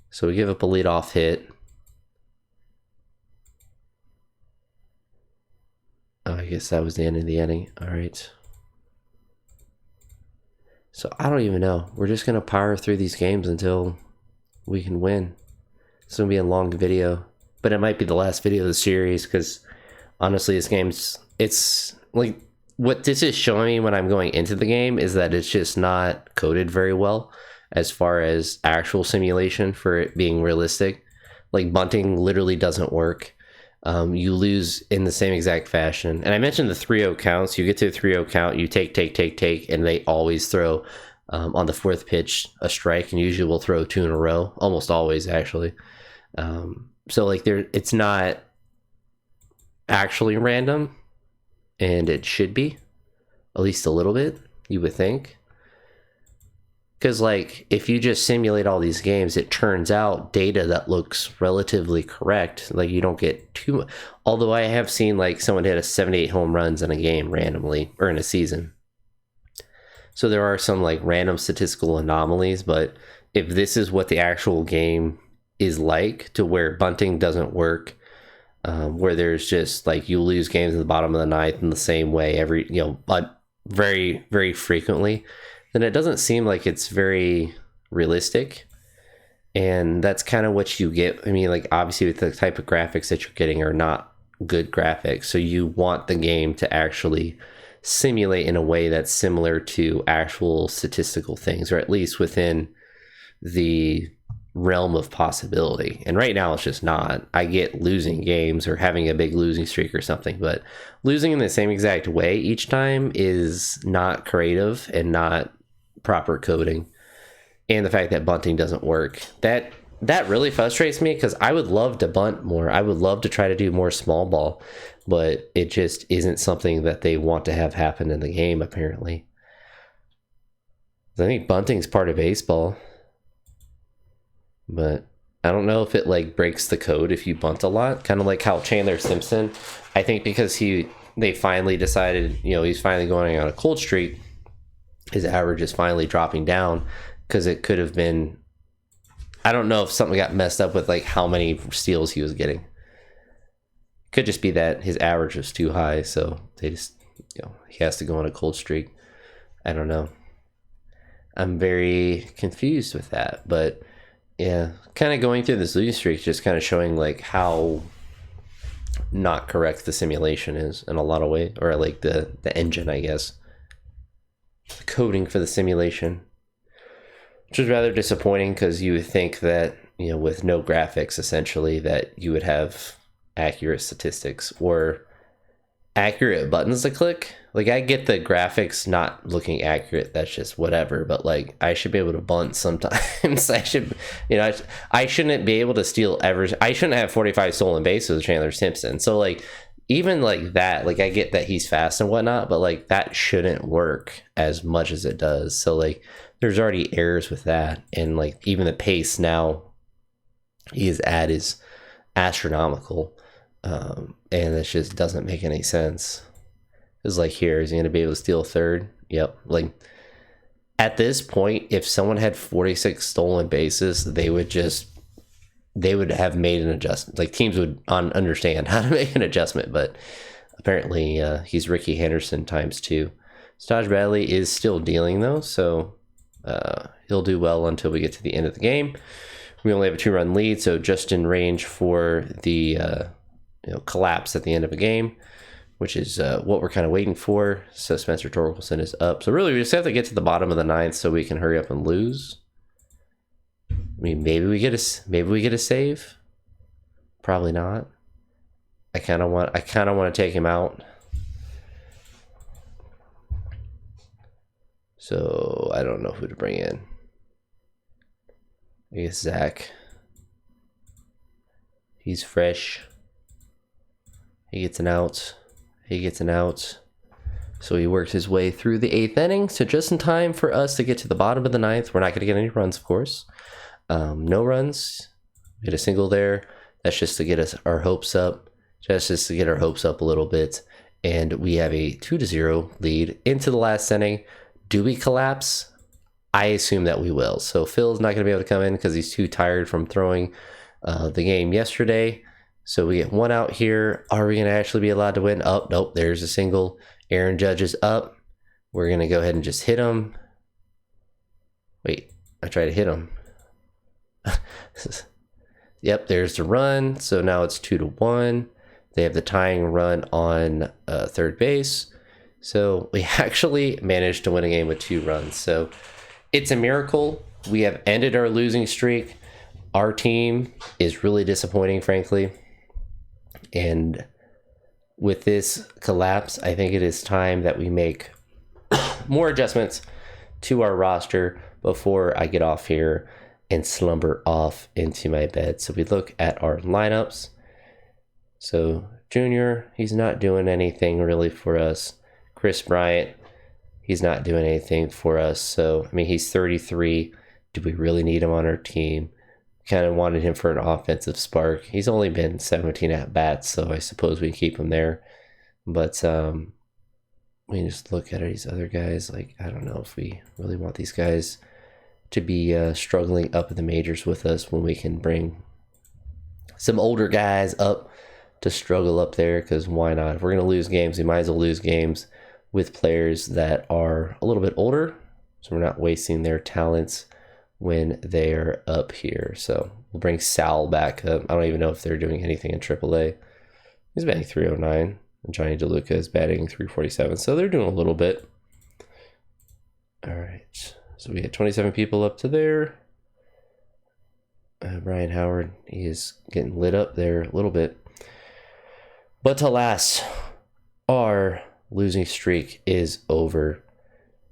So we give up a leadoff hit. I guess that was the end of the inning. All right. So I don't even know. We're just going to power through these games until we can win. It's going to be a long video, but it might be the last video of the series because honestly, this game's, it's like, what this is showing me when I'm going into the game is that it's just not coded very well as far as actual simulation for it being realistic. Like bunting literally doesn't work. You lose in the same exact fashion. And I mentioned the 3-0 counts. You get to a 3-0 count, you take, and they always throw on the fourth pitch a strike, and usually we'll throw 2 in a row, almost always actually. So like it's not actually random, and it should be, at least a little bit, you would think. Because like if you just simulate all these games, it turns out data that looks relatively correct. Like you don't get too much. Although I have seen like someone hit a 78 home runs in a game randomly, or in a season. So there are some like random statistical anomalies, but if this is what the actual game is like, to where bunting doesn't work, where there's just like you lose games in the bottom of the ninth in the same way every, but very, very frequently, then it doesn't seem like it's very realistic. And that's kind of what you get. I mean, like obviously with the type of graphics that you're getting are not good graphics. So you want the game to actually simulate in a way that's similar to actual statistical things, or at least within the realm of possibility. And right now it's just not. I get losing games or having a big losing streak or something, but losing in the same exact way each time is not creative and not proper coding. And the fact that bunting doesn't work, that really frustrates me, because I would love to bunt more. I would love to try to do more small ball, but it just isn't something that they want to have happen in the game, apparently. I think bunting's part of baseball, but I don't know if it like breaks the code if you bunt a lot, kind of like how Chandler Simpson, I think because they finally decided, he's finally going on a cold streak, his average is finally dropping down, because it could have been, I don't know if something got messed up with like how many steals he was getting. Could just be that his average was too high, so they just, he has to go on a cold streak. I don't know. I'm very confused with that, but yeah, kind of going through this losing streak, just kind of showing like how not correct the simulation is in a lot of ways, or like the engine, I guess, the coding for the simulation, which is rather disappointing, because you would think that, with no graphics, essentially, that you would have accurate statistics or accurate buttons to click. Like, I get the graphics not looking accurate, that's just whatever, but like I should be able to bunt sometimes. I should, I shouldn't be able to steal ever. I shouldn't have 45 stolen bases with Chandler Simpson. So like, even like that, like I get that he's fast and whatnot, but like that shouldn't work as much as it does. So like there's already errors with that, and like even the pace now he is at is astronomical, and it just doesn't make any sense. It's like, here, is he gonna be able to steal third? Yep. Like at this point, if someone had 46 stolen bases, they would have made an adjustment. Like teams would understand how to make an adjustment, but apparently he's Ricky Henderson times 2. Staj Bradley is still dealing though, so he'll do well until we get to the end of the game. We only have a 2-run lead, so just in range for the collapse at the end of a game, which is what we're kind of waiting for. So Spencer Torkelson is up. So really, we just have to get to the bottom of the ninth so we can hurry up and lose. I mean, maybe we get a save. Probably not. I kind of want to take him out. So I don't know who to bring in. I guess Zach. He's fresh. He gets an out. So he works his way through the 8th inning. So just in time for us to get to the bottom of the 9th. We're not going to get any runs, of course. No runs. We get a single there. That's just to get our hopes up. Just to get our hopes up a little bit. And we have a 2-0 lead into the last inning. Do we collapse? I assume that we will. So Phil's not going to be able to come in because he's too tired from throwing the game yesterday. So we get one out here. Are we going to actually be allowed to win? Oh, nope. There's a single. Aaron Judge is up. We're going to go ahead and just hit him. Wait, I tried to hit him. Yep, there's the run. So now it's 2-1. They have the tying run on third base. So we actually managed to win a game with 2 runs. So it's a miracle. We have ended our losing streak. Our team is really disappointing, frankly. And with this collapse, I think it is time that we make more adjustments to our roster before I get off here and slumber off into my bed. So we look at our lineups. So Junior, he's not doing anything really for us. Chris Bryant, he's not doing anything for us. So, I mean, he's 33. Do we really need him on our team? Kind of wanted him for an offensive spark. He's only been 17 at bats, so I suppose we keep him there. But we just look at these other guys. Like, I don't know if we really want these guys to be struggling up in the majors with us when we can bring some older guys up to struggle up there, because why not? If we're going to lose games, we might as well lose games with players that are a little bit older, so we're not wasting their talents when they're up here. So we'll bring Sal back up. I don't even know if they're doing anything in AAA. He's batting 309, and Johnny DeLuca is batting 347, so they're doing a little bit. All right, so we had 27 people up to there. Brian Howard, he is getting lit up there a little bit. But alas, our losing streak is over.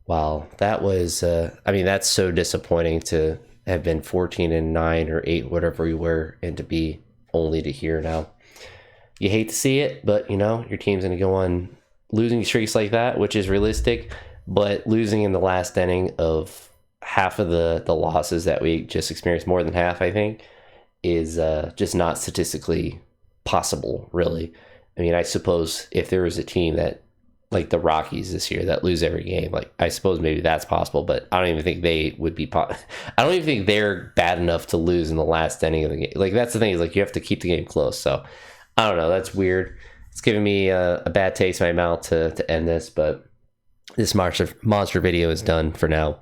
Wow, that was, I mean, that's so disappointing to have been 14-9 or 8, whatever we were, and to be only to here now. You hate to see it, but, you know, your team's going to go on losing streaks like that, which is realistic, but losing in the last inning of half of the losses that we just experienced, more than half, I think, is just not statistically possible, really. I mean, I suppose if there was a team that, like the Rockies this year, that lose every game, like, I suppose maybe that's possible, but I don't even think they would be I don't even think they're bad enough to lose in the last inning of the game. Like, that's the thing, is like, you have to keep the game close. So I don't know, that's weird. It's giving me a bad taste in my mouth to end this, but this monster video is done for now.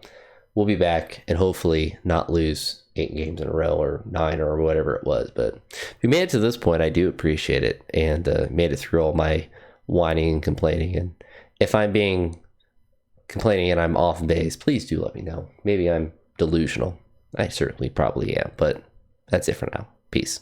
We'll be back and hopefully not lose 8 games in a row or 9 or whatever it was. But if you made it to this point, I do appreciate it, and made it through all my whining and complaining. And if I'm being complaining and I'm off base, please do let me know. Maybe I'm delusional. I certainly probably am, but that's it for now. Peace.